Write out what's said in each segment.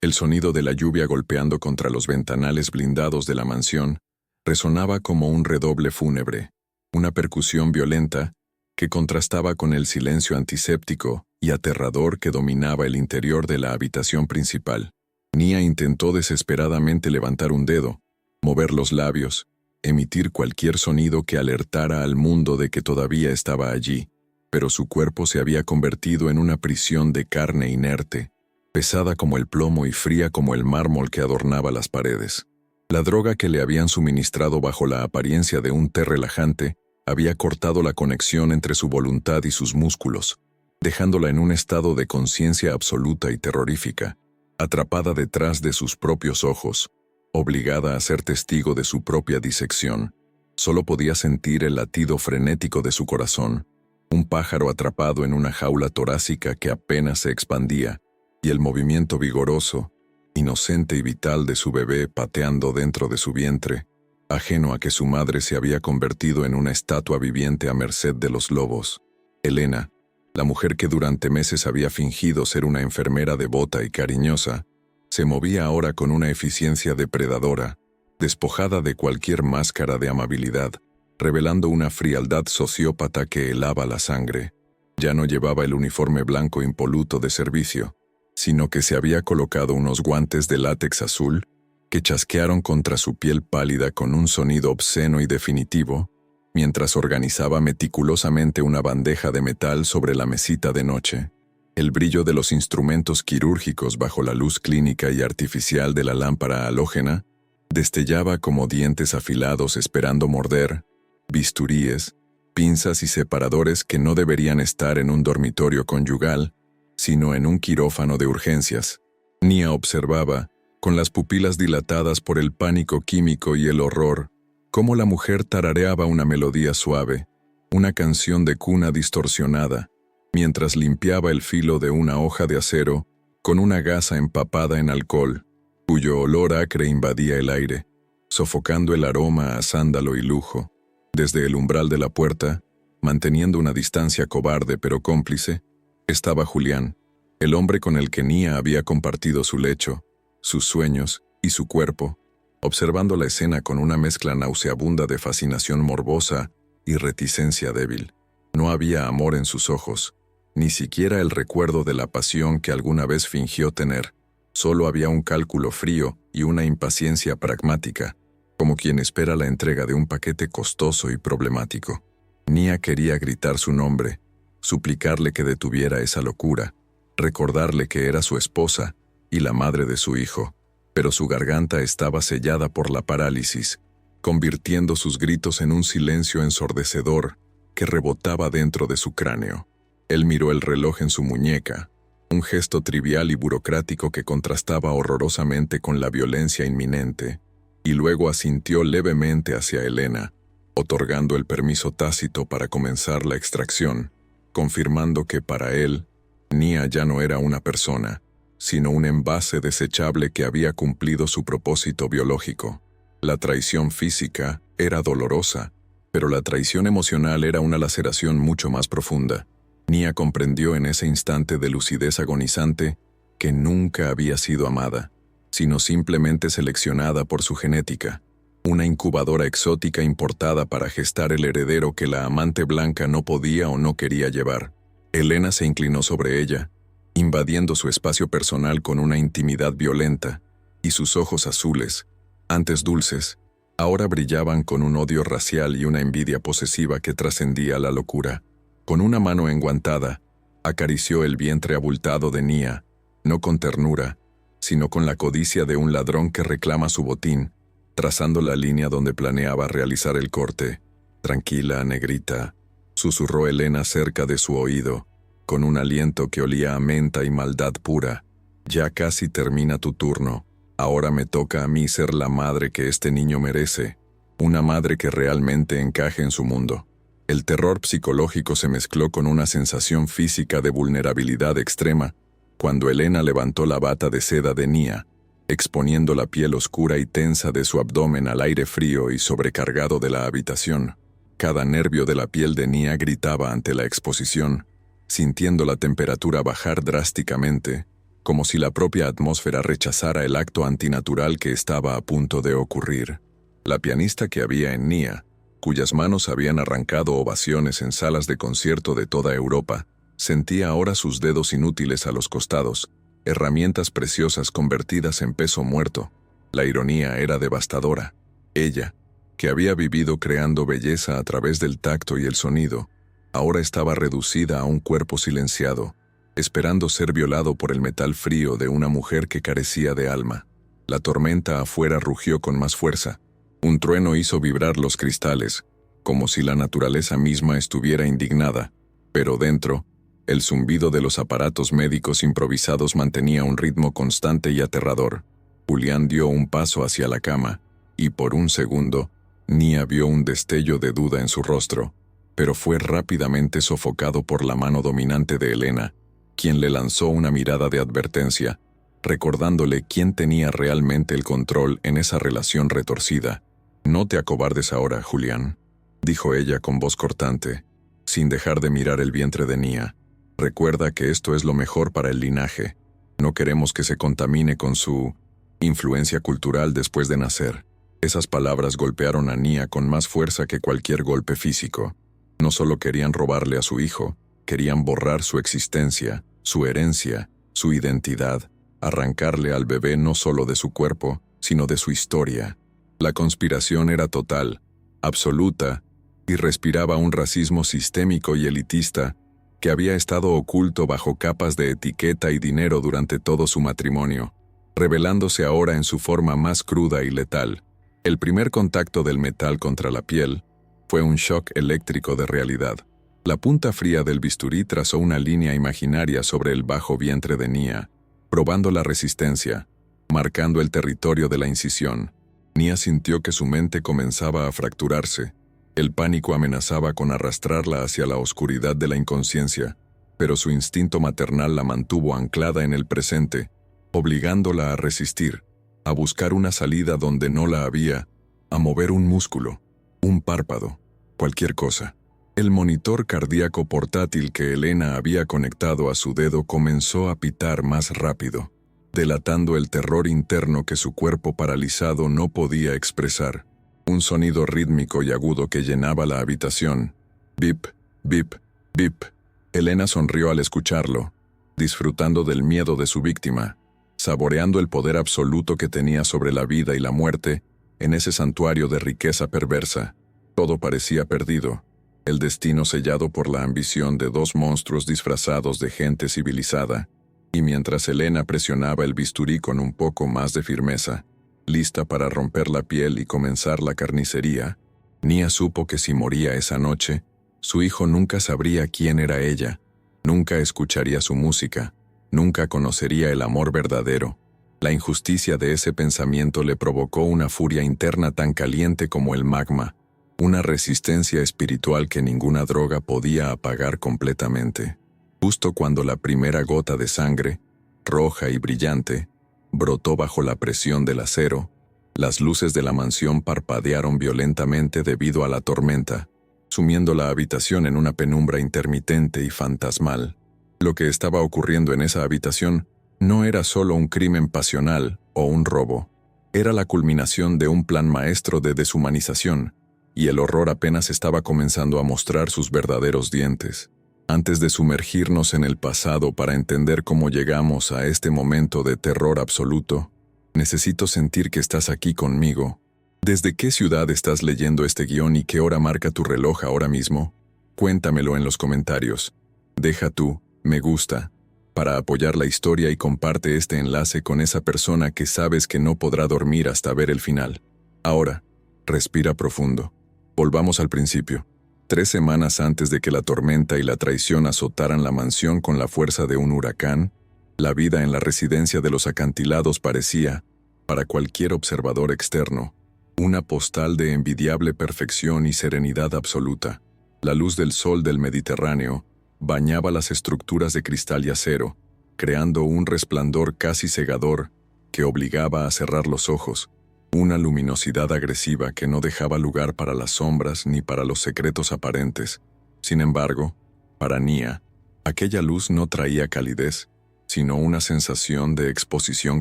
El sonido de la lluvia golpeando contra los ventanales blindados de la mansión resonaba como un redoble fúnebre, una percusión violenta que contrastaba con el silencio antiséptico y aterrador que dominaba el interior de la habitación principal. Nia intentó desesperadamente levantar un dedo, mover los labios, emitir cualquier sonido que alertara al mundo de que todavía estaba allí, pero su cuerpo se había convertido en una prisión de carne inerte, pesada como el plomo y fría como el mármol que adornaba las paredes. La droga que le habían suministrado bajo la apariencia de un té relajante había cortado la conexión entre su voluntad y sus músculos, dejándola en un estado de conciencia absoluta y terrorífica, atrapada detrás de sus propios ojos, obligada a ser testigo de su propia disección. Solo podía sentir el latido frenético de su corazón, un pájaro atrapado en una jaula torácica que apenas se expandía, y el movimiento vigoroso, inocente y vital de su bebé pateando dentro de su vientre, ajeno a que su madre se había convertido en una estatua viviente a merced de los lobos. Elena, la mujer que durante meses había fingido ser una enfermera devota y cariñosa, se movía ahora con una eficiencia depredadora, despojada de cualquier máscara de amabilidad, revelando una frialdad sociópata que helaba la sangre. Ya no llevaba el uniforme blanco impoluto de servicio, sino que se había colocado unos guantes de látex azul que chasquearon contra su piel pálida con un sonido obsceno y definitivo, mientras organizaba meticulosamente una bandeja de metal sobre la mesita de noche. El brillo de los instrumentos quirúrgicos bajo la luz clínica y artificial de la lámpara halógena destellaba como dientes afilados esperando morder, bisturíes, pinzas y separadores que no deberían estar en un dormitorio conyugal, sino en un quirófano de urgencias. Nia observaba, con las pupilas dilatadas por el pánico químico y el horror, cómo la mujer tarareaba una melodía suave, una canción de cuna distorsionada, mientras limpiaba el filo de una hoja de acero con una gasa empapada en alcohol, cuyo olor acre invadía el aire, sofocando el aroma a sándalo y lujo. Desde el umbral de la puerta, manteniendo una distancia cobarde pero cómplice, estaba Julián, el hombre con el que Nia había compartido su lecho, sus sueños y su cuerpo, observando la escena con una mezcla nauseabunda de fascinación morbosa y reticencia débil. No había amor en sus ojos, ni siquiera el recuerdo de la pasión que alguna vez fingió tener. Solo había un cálculo frío y una impaciencia pragmática, como quien espera la entrega de un paquete costoso y problemático. Nia quería gritar su nombre, suplicarle que detuviera esa locura, recordarle que era su esposa y la madre de su hijo, pero su garganta estaba sellada por la parálisis, convirtiendo sus gritos en un silencio ensordecedor que rebotaba dentro de su cráneo. Él miró el reloj en su muñeca, un gesto trivial y burocrático que contrastaba horrorosamente con la violencia inminente, y luego asintió levemente hacia Elena, otorgando el permiso tácito para comenzar la extracción, confirmando que para él, Nia ya no era una persona, sino un envase desechable que había cumplido su propósito biológico. La traición física era dolorosa, pero la traición emocional era una laceración mucho más profunda. Nia comprendió en ese instante de lucidez agonizante que nunca había sido amada, sino simplemente seleccionada por su genética, una incubadora exótica importada para gestar el heredero que la amante blanca no podía o no quería llevar. Elena se inclinó sobre ella, invadiendo su espacio personal con una intimidad violenta, y sus ojos azules, antes dulces, ahora brillaban con un odio racial y una envidia posesiva que trascendía la locura. Con una mano enguantada, acarició el vientre abultado de Nia, no con ternura, sino con la codicia de un ladrón que reclama su botín, trazando la línea donde planeaba realizar el corte. «Tranquila, negrita», susurró Elena cerca de su oído, con un aliento que olía a menta y maldad pura. «Ya casi termina tu turno. Ahora me toca a mí ser la madre que este niño merece, una madre que realmente encaje en su mundo». El terror psicológico se mezcló con una sensación física de vulnerabilidad extrema cuando Elena levantó la bata de seda de Nia, exponiendo la piel oscura y tensa de su abdomen al aire frío y sobrecargado de la habitación. Cada nervio de la piel de Nia gritaba ante la exposición, sintiendo la temperatura bajar drásticamente, como si la propia atmósfera rechazara el acto antinatural que estaba a punto de ocurrir. La pianista que había en Nia, cuyas manos habían arrancado ovaciones en salas de concierto de toda Europa, sentía ahora sus dedos inútiles a los costados, herramientas preciosas convertidas en peso muerto. La ironía era devastadora. Ella, que había vivido creando belleza a través del tacto y el sonido, ahora estaba reducida a un cuerpo silenciado, esperando ser violado por el metal frío de una mujer que carecía de alma. La tormenta afuera rugió con más fuerza. Un trueno hizo vibrar los cristales, como si la naturaleza misma estuviera indignada, pero dentro, el zumbido de los aparatos médicos improvisados mantenía un ritmo constante y aterrador. Julián dio un paso hacia la cama, y por un segundo, Nia vio un destello de duda en su rostro, pero fue rápidamente sofocado por la mano dominante de Elena, quien le lanzó una mirada de advertencia, recordándole quién tenía realmente el control en esa relación retorcida. «No te acobardes ahora, Julián», dijo ella con voz cortante, sin dejar de mirar el vientre de Nia. «Recuerda que esto es lo mejor para el linaje. No queremos que se contamine con su influencia cultural después de nacer». Esas palabras golpearon a Nia con más fuerza que cualquier golpe físico. No solo querían robarle a su hijo, querían borrar su existencia, su herencia, su identidad, arrancarle al bebé no solo de su cuerpo, sino de su historia. La conspiración era total, absoluta, y respiraba un racismo sistémico y elitista que había estado oculto bajo capas de etiqueta y dinero durante todo su matrimonio, revelándose ahora en su forma más cruda y letal. El primer contacto del metal contra la piel fue un shock eléctrico de realidad. La punta fría del bisturí trazó una línea imaginaria sobre el bajo vientre de Nia, probando la resistencia, marcando el territorio de la incisión. Nia sintió que su mente comenzaba a fracturarse. El pánico amenazaba con arrastrarla hacia la oscuridad de la inconsciencia, pero su instinto maternal la mantuvo anclada en el presente, obligándola a resistir, a buscar una salida donde no la había, a mover un músculo, un párpado, cualquier cosa. El monitor cardíaco portátil que Elena había conectado a su dedo comenzó a pitar más rápido, delatando el terror interno que su cuerpo paralizado no podía expresar. Un sonido rítmico y agudo que llenaba la habitación. Bip, bip, bip. Elena sonrió al escucharlo, disfrutando del miedo de su víctima, saboreando el poder absoluto que tenía sobre la vida y la muerte en ese santuario de riqueza perversa. Todo parecía perdido, el destino sellado por la ambición de dos monstruos disfrazados de gente civilizada, y mientras Elena presionaba el bisturí con un poco más de firmeza, lista para romper la piel y comenzar la carnicería, Nia supo que si moría esa noche, su hijo nunca sabría quién era ella, nunca escucharía su música, nunca conocería el amor verdadero. La injusticia de ese pensamiento le provocó una furia interna tan caliente como el magma, una resistencia espiritual que ninguna droga podía apagar completamente. Justo cuando la primera gota de sangre, roja y brillante, brotó bajo la presión del acero, las luces de la mansión parpadearon violentamente debido a la tormenta, sumiendo la habitación en una penumbra intermitente y fantasmal. Lo que estaba ocurriendo en esa habitación no era solo un crimen pasional o un robo, era la culminación de un plan maestro de deshumanización, y el horror apenas estaba comenzando a mostrar sus verdaderos dientes. Antes de sumergirnos en el pasado para entender cómo llegamos a este momento de terror absoluto, necesito sentir que estás aquí conmigo. ¿Desde qué ciudad estás leyendo este guión y qué hora marca tu reloj ahora mismo? Cuéntamelo en los comentarios. Deja tu me gusta para apoyar la historia y comparte este enlace con esa persona que sabes que no podrá dormir hasta ver el final. Ahora, respira profundo. Volvamos al principio. 3 semanas antes de que la tormenta y la traición azotaran la mansión con la fuerza de un huracán, la vida en la residencia de los acantilados parecía, para cualquier observador externo, una postal de envidiable perfección y serenidad absoluta. La luz del sol del Mediterráneo bañaba las estructuras de cristal y acero, creando un resplandor casi cegador que obligaba a cerrar los ojos, una luminosidad agresiva que no dejaba lugar para las sombras ni para los secretos aparentes. Sin embargo, para Nia, aquella luz no traía calidez, sino una sensación de exposición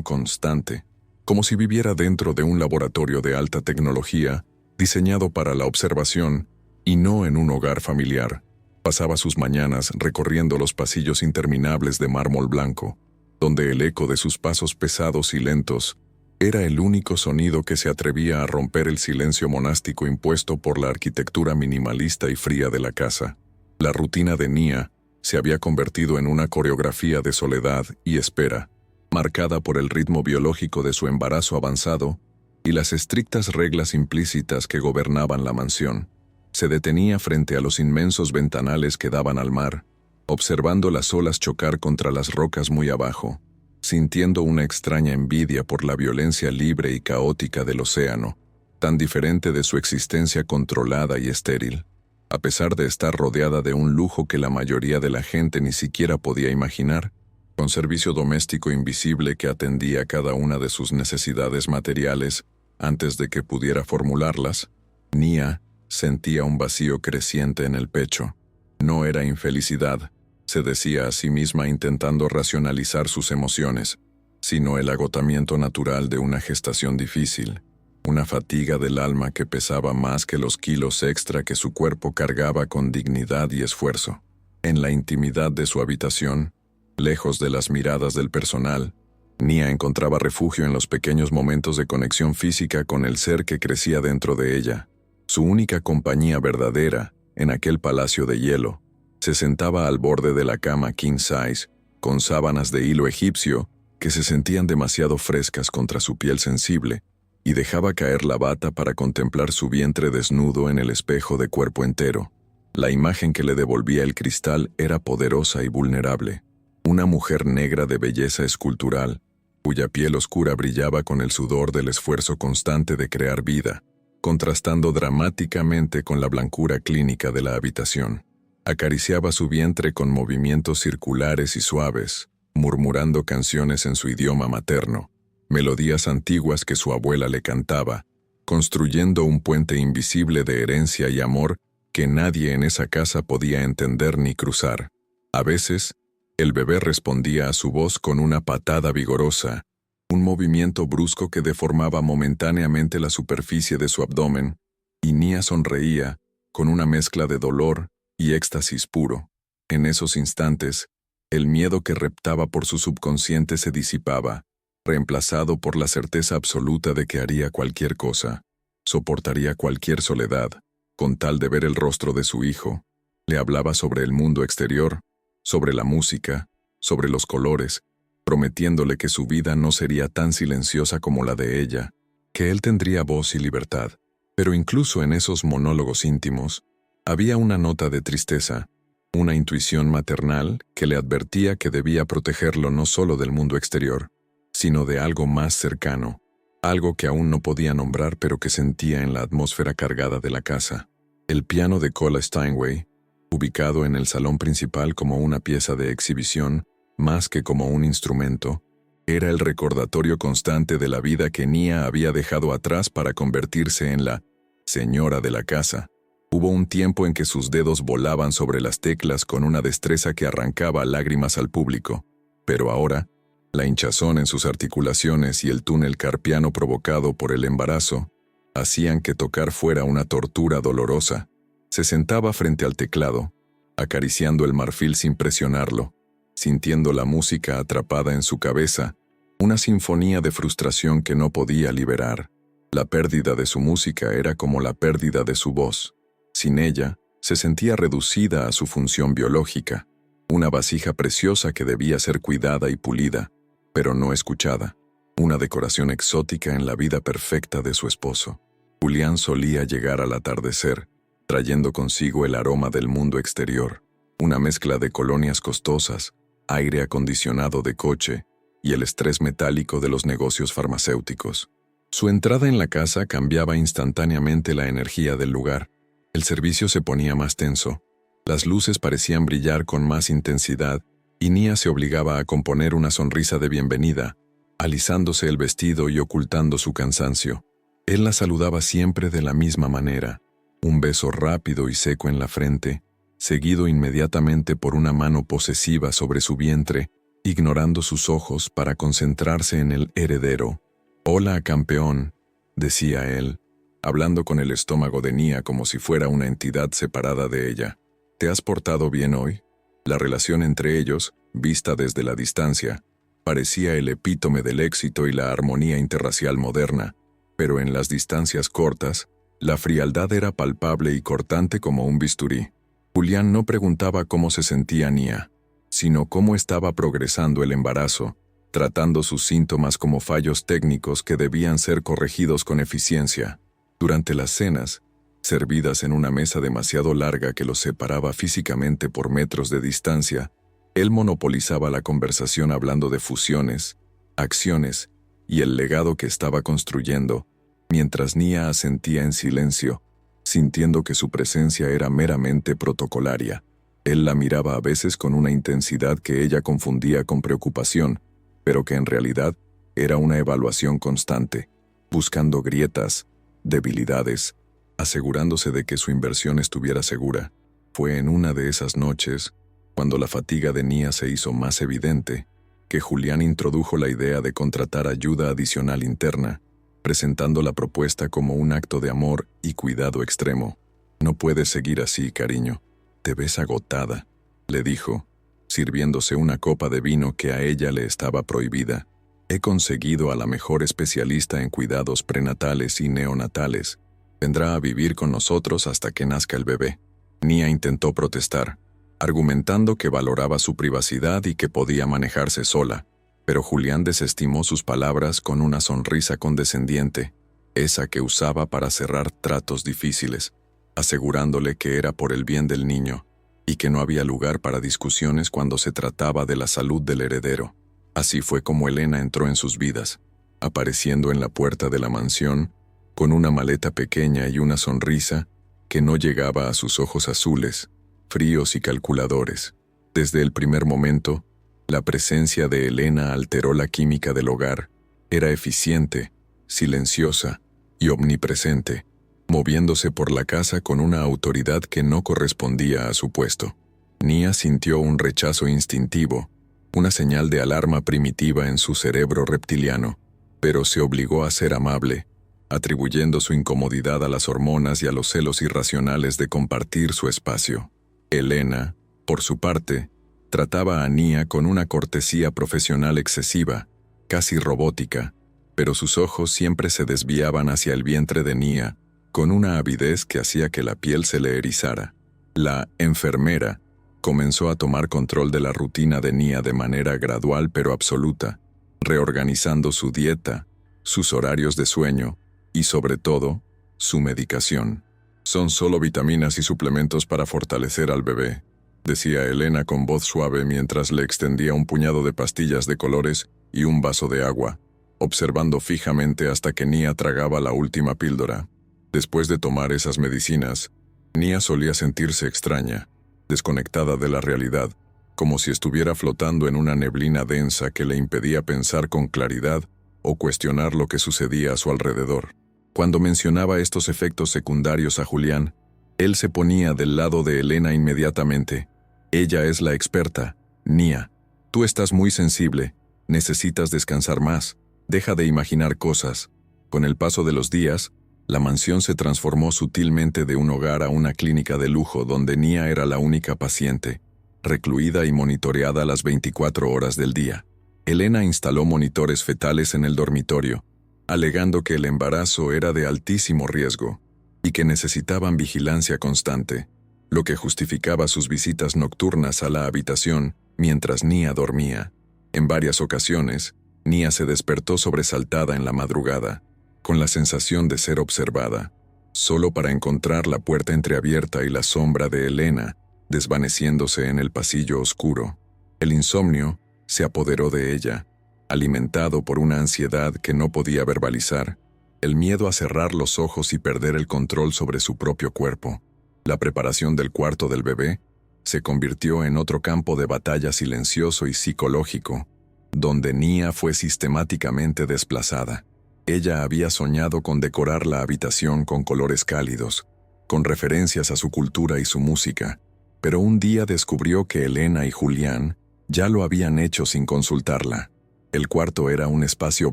constante, como si viviera dentro de un laboratorio de alta tecnología diseñado para la observación y no en un hogar familiar. Pasaba sus mañanas recorriendo los pasillos interminables de mármol blanco, donde el eco de sus pasos pesados y lentos era el único sonido que se atrevía a romper el silencio monástico impuesto por la arquitectura minimalista y fría de la casa. La rutina de Nia se había convertido en una coreografía de soledad y espera, marcada por el ritmo biológico de su embarazo avanzado y las estrictas reglas implícitas que gobernaban la mansión. Se detenía frente a los inmensos ventanales que daban al mar, observando las olas chocar contra las rocas muy abajo, sintiendo una extraña envidia por la violencia libre y caótica del océano, tan diferente de su existencia controlada y estéril. A pesar de estar rodeada de un lujo que la mayoría de la gente ni siquiera podía imaginar, con servicio doméstico invisible que atendía cada una de sus necesidades materiales antes de que pudiera formularlas, Nia sentía un vacío creciente en el pecho. No era infelicidad, se decía a sí misma intentando racionalizar sus emociones, sino el agotamiento natural de una gestación difícil, una fatiga del alma que pesaba más que los kilos extra que su cuerpo cargaba con dignidad y esfuerzo. En la intimidad de su habitación, lejos de las miradas del personal, Nia encontraba refugio en los pequeños momentos de conexión física con el ser que crecía dentro de ella. Su única compañía verdadera, en aquel palacio de hielo, se sentaba al borde de la cama king size, con sábanas de hilo egipcio que se sentían demasiado frescas contra su piel sensible, y dejaba caer la bata para contemplar su vientre desnudo en el espejo de cuerpo entero. La imagen que le devolvía el cristal era poderosa y vulnerable. Una mujer negra de belleza escultural, cuya piel oscura brillaba con el sudor del esfuerzo constante de crear vida, contrastando dramáticamente con la blancura clínica de la habitación. Acariciaba su vientre con movimientos circulares y suaves, murmurando canciones en su idioma materno, melodías antiguas que su abuela le cantaba, construyendo un puente invisible de herencia y amor que nadie en esa casa podía entender ni cruzar. A veces, el bebé respondía a su voz con una patada vigorosa, un movimiento brusco que deformaba momentáneamente la superficie de su abdomen, y Nia sonreía, con una mezcla de dolor y éxtasis puro. En esos instantes, el miedo que reptaba por su subconsciente se disipaba, reemplazado por la certeza absoluta de que haría cualquier cosa, soportaría cualquier soledad, con tal de ver el rostro de su hijo. Le hablaba sobre el mundo exterior, sobre la música, sobre los colores, prometiéndole que su vida no sería tan silenciosa como la de ella, que él tendría voz y libertad. Pero incluso en esos monólogos íntimos, había una nota de tristeza, una intuición maternal que le advertía que debía protegerlo no solo del mundo exterior, sino de algo más cercano, algo que aún no podía nombrar pero que sentía en la atmósfera cargada de la casa. El piano de Cola Steinway, ubicado en el salón principal como una pieza de exhibición, más que como un instrumento, era el recordatorio constante de la vida que Nia había dejado atrás para convertirse en la señora de la casa. Hubo un tiempo en que sus dedos volaban sobre las teclas con una destreza que arrancaba lágrimas al público, pero ahora, la hinchazón en sus articulaciones y el túnel carpiano provocado por el embarazo hacían que tocar fuera una tortura dolorosa. Se sentaba frente al teclado, acariciando el marfil sin presionarlo, sintiendo la música atrapada en su cabeza, una sinfonía de frustración que no podía liberar. La pérdida de su música era como la pérdida de su voz. Sin ella, se sentía reducida a su función biológica, una vasija preciosa que debía ser cuidada y pulida, pero no escuchada, una decoración exótica en la vida perfecta de su esposo. Julián solía llegar al atardecer, trayendo consigo el aroma del mundo exterior, una mezcla de colonias costosas, aire acondicionado de coche y el estrés metálico de los negocios farmacéuticos. Su entrada en la casa cambiaba instantáneamente la energía del lugar. El servicio se ponía más tenso, las luces parecían brillar con más intensidad y Nia se obligaba a componer una sonrisa de bienvenida, alisándose el vestido y ocultando su cansancio. Él la saludaba siempre de la misma manera, un beso rápido y seco en la frente, seguido inmediatamente por una mano posesiva sobre su vientre ignorando sus ojos para concentrarse en el heredero. «Hola, campeón», decía él, hablando con el estómago de Nia como si fuera una entidad separada de ella. «¿Te has portado bien hoy?» La relación entre ellos, vista desde la distancia, parecía el epítome del éxito y la armonía interracial moderna, pero en las distancias cortas, la frialdad era palpable y cortante como un bisturí. Julián no preguntaba cómo se sentía Nia, sino cómo estaba progresando el embarazo, tratando sus síntomas como fallos técnicos que debían ser corregidos con eficiencia. Durante las cenas, servidas en una mesa demasiado larga que los separaba físicamente por metros de distancia, él monopolizaba la conversación hablando de fusiones, acciones y el legado que estaba construyendo, mientras Nia asentía en silencio, sintiendo que su presencia era meramente protocolaria. Él la miraba a veces con una intensidad que ella confundía con preocupación, pero que en realidad era una evaluación constante, buscando grietas, debilidades, asegurándose de que su inversión estuviera segura. Fue en una de esas noches, cuando la fatiga de Nia se hizo más evidente, que Julián introdujo la idea de contratar ayuda adicional interna, presentando la propuesta como un acto de amor y cuidado extremo. «No puedes seguir así, cariño. Te ves agotada», le dijo, sirviéndose una copa de vino que a ella le estaba prohibida. «He conseguido a la mejor especialista en cuidados prenatales y neonatales. Vendrá a vivir con nosotros hasta que nazca el bebé». Nia intentó protestar, argumentando que valoraba su privacidad y que podía manejarse sola, pero Julián desestimó sus palabras con una sonrisa condescendiente, esa que usaba para cerrar tratos difíciles, asegurándole que era por el bien del niño, y que no había lugar para discusiones cuando se trataba de la salud del heredero. Así fue como Elena entró en sus vidas, apareciendo en la puerta de la mansión, con una maleta pequeña y una sonrisa que no llegaba a sus ojos azules, fríos y calculadores. Desde el primer momento, la presencia de Elena alteró la química del hogar. Era eficiente, silenciosa y omnipresente, moviéndose por la casa con una autoridad que no correspondía a su puesto. Nia sintió un rechazo instintivo, una señal de alarma primitiva en su cerebro reptiliano, pero se obligó a ser amable, atribuyendo su incomodidad a las hormonas y a los celos irracionales de compartir su espacio. Elena, por su parte, trataba a Nia con una cortesía profesional excesiva, casi robótica, pero sus ojos siempre se desviaban hacia el vientre de Nia, con una avidez que hacía que la piel se le erizara. La enfermera comenzó a tomar control de la rutina de Nia de manera gradual pero absoluta, reorganizando su dieta, sus horarios de sueño y, sobre todo, su medicación. «Son solo vitaminas y suplementos para fortalecer al bebé», decía Elena con voz suave mientras le extendía un puñado de pastillas de colores y un vaso de agua, observando fijamente hasta que Nia tragaba la última píldora. Después de tomar esas medicinas, Nia solía sentirse extraña, desconectada de la realidad, como si estuviera flotando en una neblina densa que le impedía pensar con claridad o cuestionar lo que sucedía a su alrededor. Cuando mencionaba estos efectos secundarios a Julián, él se ponía del lado de Elena inmediatamente. «Ella es la experta, Nia. Tú estás muy sensible, necesitas descansar más, deja de imaginar cosas». Con el paso de los días, la mansión se transformó sutilmente de un hogar a una clínica de lujo donde Nia era la única paciente, recluida y monitoreada las 24 horas del día. Elena instaló monitores fetales en el dormitorio, alegando que el embarazo era de altísimo riesgo y que necesitaban vigilancia constante, lo que justificaba sus visitas nocturnas a la habitación mientras Nia dormía. En varias ocasiones, Nia se despertó sobresaltada en la madrugada, con la sensación de ser observada, solo para encontrar la puerta entreabierta y la sombra de Elena desvaneciéndose en el pasillo oscuro. El insomnio se apoderó de ella, alimentado por una ansiedad que no podía verbalizar, el miedo a cerrar los ojos y perder el control sobre su propio cuerpo. La preparación del cuarto del bebé se convirtió en otro campo de batalla silencioso y psicológico, donde Nia fue sistemáticamente desplazada. Ella había soñado con decorar la habitación con colores cálidos, con referencias a su cultura y su música, pero un día descubrió que Elena y Julián Ya lo habían hecho sin consultarla. El cuarto era un espacio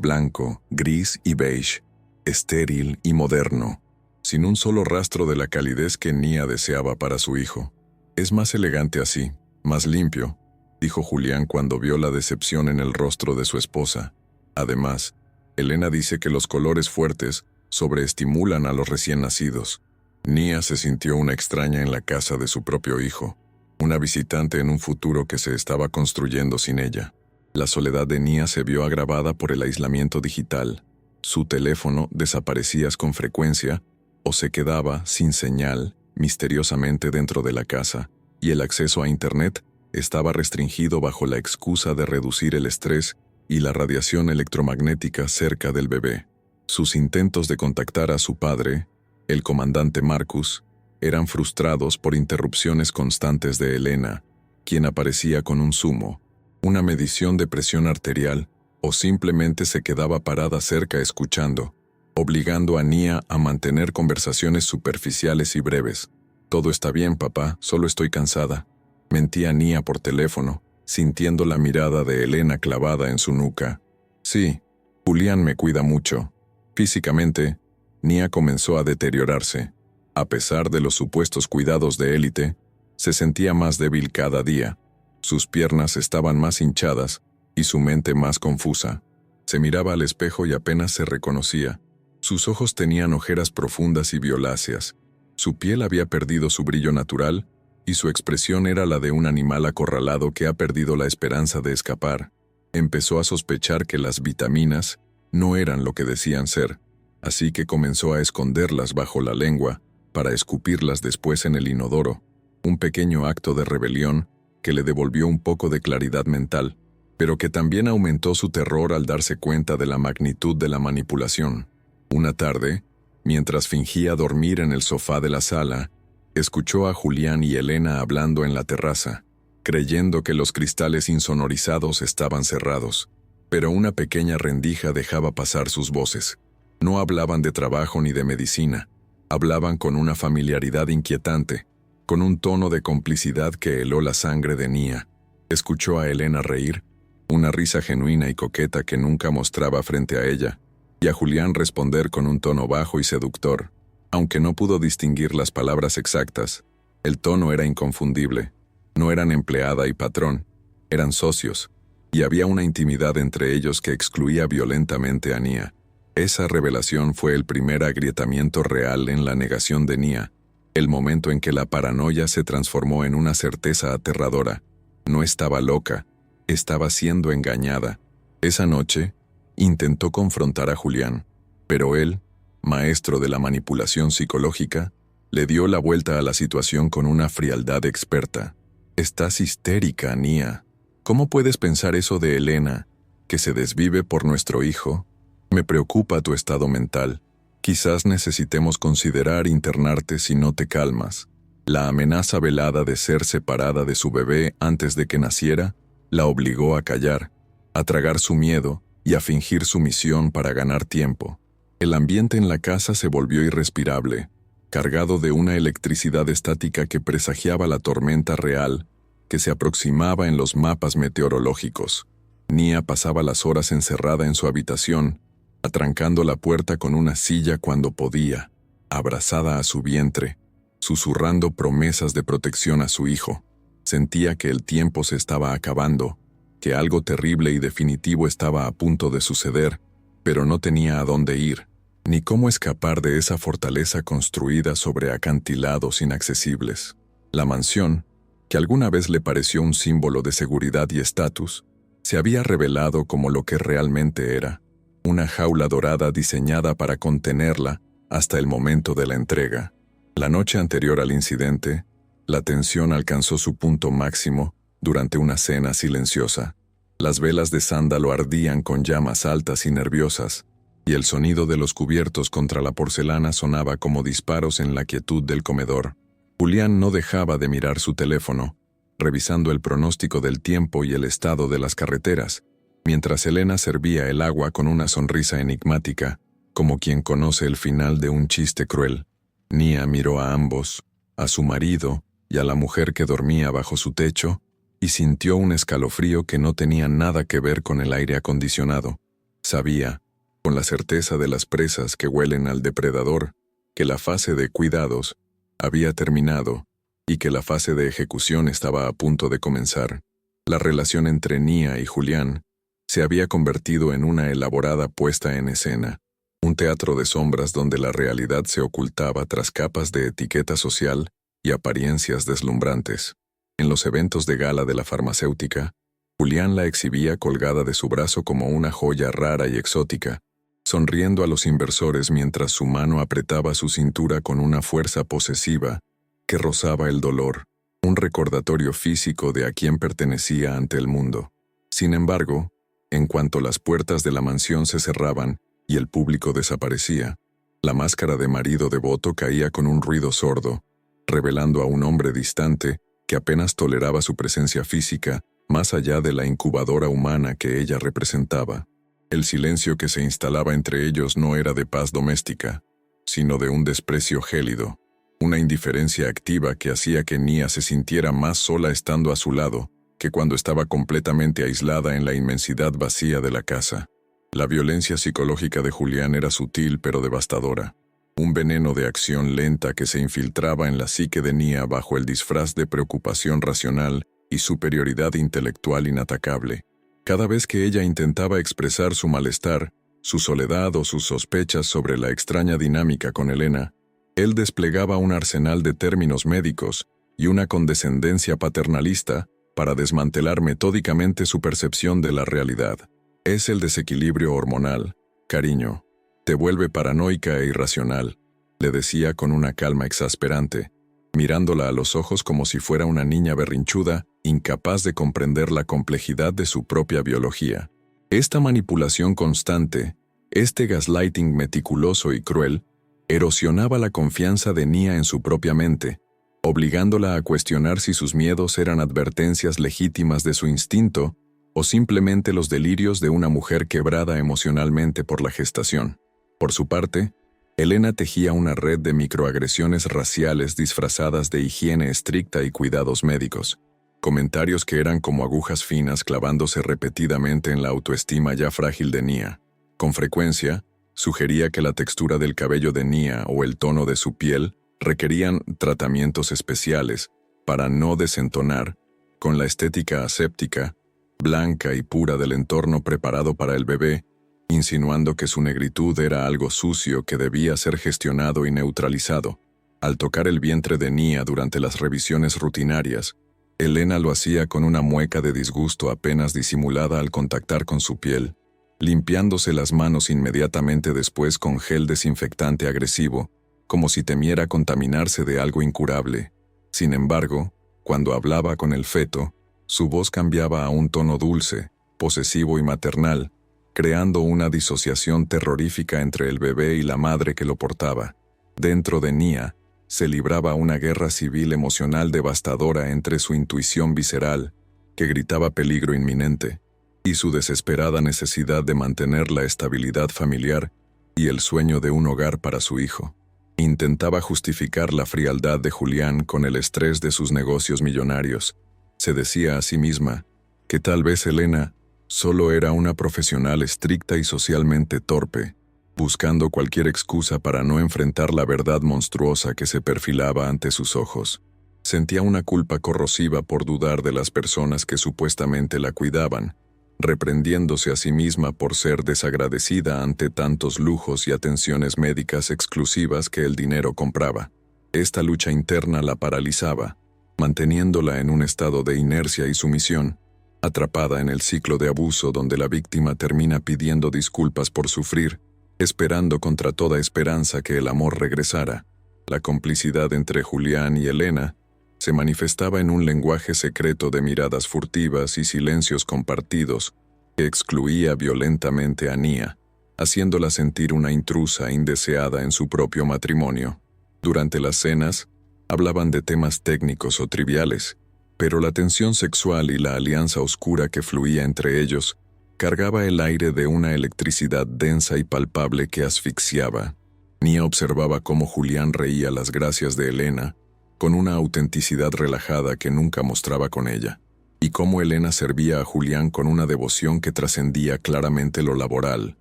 blanco, gris y beige, estéril y moderno, sin un solo rastro de la calidez que Nia deseaba para su hijo. «Es más elegante así, más limpio», dijo Julián cuando vio la decepción en el rostro de su esposa. Además, Elena dice que los colores fuertes sobreestimulan a los recién nacidos. Nia se sintió una extraña en la casa de su propio hijo, una visitante en un futuro que se estaba construyendo sin ella. La soledad de Nia se vio agravada por el aislamiento digital. Su teléfono desaparecía con frecuencia o se quedaba sin señal misteriosamente dentro de la casa, y el acceso a Internet estaba restringido bajo la excusa de reducir el estrés y la radiación electromagnética cerca del bebé. Sus intentos de contactar a su padre, el comandante Marcus, eran frustrados por interrupciones constantes de Elena, quien aparecía con un zumo, una medición de presión arterial, o simplemente se quedaba parada cerca escuchando, obligando a Nia a mantener conversaciones superficiales y breves. «Todo está bien, papá, solo estoy cansada», mentía Nia por teléfono, sintiendo la mirada de Elena clavada en su nuca. «Sí, Julián me cuida mucho». Físicamente, Nia comenzó a deteriorarse. A pesar de los supuestos cuidados de élite, se sentía más débil cada día. Sus piernas estaban más hinchadas y su mente más confusa. Se miraba al espejo y apenas se reconocía. Sus ojos tenían ojeras profundas y violáceas. Su piel había perdido su brillo natural y su expresión era la de un animal acorralado que ha perdido la esperanza de escapar. Empezó a sospechar que las vitaminas no eran lo que decían ser, así que comenzó a esconderlas bajo la lengua para escupirlas después en el inodoro, un pequeño acto de rebelión que le devolvió un poco de claridad mental, pero que también aumentó su terror al darse cuenta de la magnitud de la manipulación. Una tarde, mientras fingía dormir en el sofá de la sala, escuchó a Julián y Elena hablando en la terraza, creyendo que los cristales insonorizados estaban cerrados, pero una pequeña rendija dejaba pasar sus voces. No hablaban de trabajo ni de medicina, hablaban con una familiaridad inquietante, con un tono de complicidad que heló la sangre de Nia. Escuchó a Elena reír, una risa genuina y coqueta que nunca mostraba frente a ella, y a Julián responder con un tono bajo y seductor. Aunque no pudo distinguir las palabras exactas, el tono era inconfundible. No eran empleada y patrón, eran socios, y había una intimidad entre ellos que excluía violentamente a Nia. Esa revelación fue el primer agrietamiento real en la negación de Nia, el momento en que la paranoia se transformó en una certeza aterradora. No estaba loca, estaba siendo engañada. Esa noche, intentó confrontar a Julián, pero él, maestro de la manipulación psicológica, le dio la vuelta a la situación con una frialdad experta. «Estás histérica, Nia. ¿Cómo puedes pensar eso de Elena, que se desvive por nuestro hijo? Me preocupa tu estado mental. Quizás necesitemos considerar internarte si no te calmas». La amenaza velada de ser separada de su bebé antes de que naciera la obligó a callar, a tragar su miedo y a fingir sumisión para ganar tiempo. El ambiente en la casa se volvió irrespirable, cargado de una electricidad estática que presagiaba la tormenta real que se aproximaba en los mapas meteorológicos. Nia pasaba las horas encerrada en su habitación, atrancando la puerta con una silla cuando podía, abrazada a su vientre, susurrando promesas de protección a su hijo. Sentía que el tiempo se estaba acabando, que algo terrible y definitivo estaba a punto de suceder, pero no tenía a dónde ir, ni cómo escapar de esa fortaleza construida sobre acantilados inaccesibles. La mansión, que alguna vez le pareció un símbolo de seguridad y estatus, se había revelado como lo que realmente era, una jaula dorada diseñada para contenerla hasta el momento de la entrega. La noche anterior al incidente, la tensión alcanzó su punto máximo durante una cena silenciosa. Las velas de sándalo ardían con llamas altas y nerviosas, y el sonido de los cubiertos contra la porcelana sonaba como disparos en la quietud del comedor. Julián no dejaba de mirar su teléfono, revisando el pronóstico del tiempo y el estado de las carreteras, mientras Elena servía el agua con una sonrisa enigmática, como quien conoce el final de un chiste cruel. Nia miró a ambos, a su marido y a la mujer que dormía bajo su techo, y sintió un escalofrío que no tenía nada que ver con el aire acondicionado. Sabía, con la certeza de las presas que huelen al depredador, que la fase de cuidados había terminado y que la fase de ejecución estaba a punto de comenzar. La relación entre Nia y Julián se había convertido en una elaborada puesta en escena, un teatro de sombras donde la realidad se ocultaba tras capas de etiqueta social y apariencias deslumbrantes. En los eventos de gala de la farmacéutica, Julián la exhibía colgada de su brazo como una joya rara y exótica, sonriendo a los inversores mientras su mano apretaba su cintura con una fuerza posesiva que rozaba el dolor, un recordatorio físico de a quién pertenecía ante el mundo. Sin embargo, en cuanto las puertas de la mansión se cerraban y el público desaparecía, la máscara de marido devoto caía con un ruido sordo, revelando a un hombre distante que apenas toleraba su presencia física más allá de la incubadora humana que ella representaba. El silencio que se instalaba entre ellos no era de paz doméstica, sino de un desprecio gélido, una indiferencia activa que hacía que Nia se sintiera más sola estando a su lado que cuando estaba completamente aislada en la inmensidad vacía de la casa. La violencia psicológica de Julián era sutil pero devastadora, un veneno de acción lenta que se infiltraba en la psique de Nia bajo el disfraz de preocupación racional y superioridad intelectual inatacable. Cada vez que ella intentaba expresar su malestar, su soledad o sus sospechas sobre la extraña dinámica con Elena, él desplegaba un arsenal de términos médicos y una condescendencia paternalista para desmantelar metódicamente su percepción de la realidad. Es el desequilibrio hormonal, cariño. Te vuelve paranoica e irracional, le decía con una calma exasperante, mirándola a los ojos como si fuera una niña berrinchuda, incapaz de comprender la complejidad de su propia biología. Esta manipulación constante, este gaslighting meticuloso y cruel, erosionaba la confianza de Nia en su propia mente, obligándola a cuestionar si sus miedos eran advertencias legítimas de su instinto o simplemente los delirios de una mujer quebrada emocionalmente por la gestación. Por su parte, Elena tejía una red de microagresiones raciales disfrazadas de higiene estricta y cuidados médicos, comentarios que eran como agujas finas clavándose repetidamente en la autoestima ya frágil de Nia. Con frecuencia, sugería que la textura del cabello de Nia o el tono de su piel requerían tratamientos especiales para no desentonar con la estética aséptica, blanca y pura del entorno preparado para el bebé, insinuando que su negritud era algo sucio que debía ser gestionado y neutralizado. Al tocar el vientre de Nia durante las revisiones rutinarias, Elena lo hacía con una mueca de disgusto apenas disimulada al contactar con su piel, limpiándose las manos inmediatamente después con gel desinfectante agresivo, como si temiera contaminarse de algo incurable. Sin embargo, cuando hablaba con el feto, su voz cambiaba a un tono dulce, posesivo y maternal, creando una disociación terrorífica entre el bebé y la madre que lo portaba. Dentro de Nia, se libraba una guerra civil emocional devastadora entre su intuición visceral, que gritaba peligro inminente, y su desesperada necesidad de mantener la estabilidad familiar y el sueño de un hogar para su hijo. Intentaba justificar la frialdad de Julián con el estrés de sus negocios millonarios. Se decía a sí misma que tal vez Elena solo era una profesional estricta y socialmente torpe, buscando cualquier excusa para no enfrentar la verdad monstruosa que se perfilaba ante sus ojos. Sentía una culpa corrosiva por dudar de las personas que supuestamente la cuidaban, reprendiéndose a sí misma por ser desagradecida ante tantos lujos y atenciones médicas exclusivas que el dinero compraba. Esta lucha interna la paralizaba, manteniéndola en un estado de inercia y sumisión, atrapada en el ciclo de abuso donde la víctima termina pidiendo disculpas por sufrir, esperando contra toda esperanza que el amor regresara. La complicidad entre Julián y Elena se manifestaba en un lenguaje secreto de miradas furtivas y silencios compartidos que excluía violentamente a Nia, haciéndola sentir una intrusa indeseada en su propio matrimonio. Durante las cenas, hablaban de temas técnicos o triviales, pero la tensión sexual y la alianza oscura que fluía entre ellos cargaba el aire de una electricidad densa y palpable que asfixiaba. Nia observaba cómo Julián reía las gracias de Elena, con una autenticidad relajada que nunca mostraba con ella. y cómo Elena servía a Julián con una devoción que trascendía claramente lo laboral,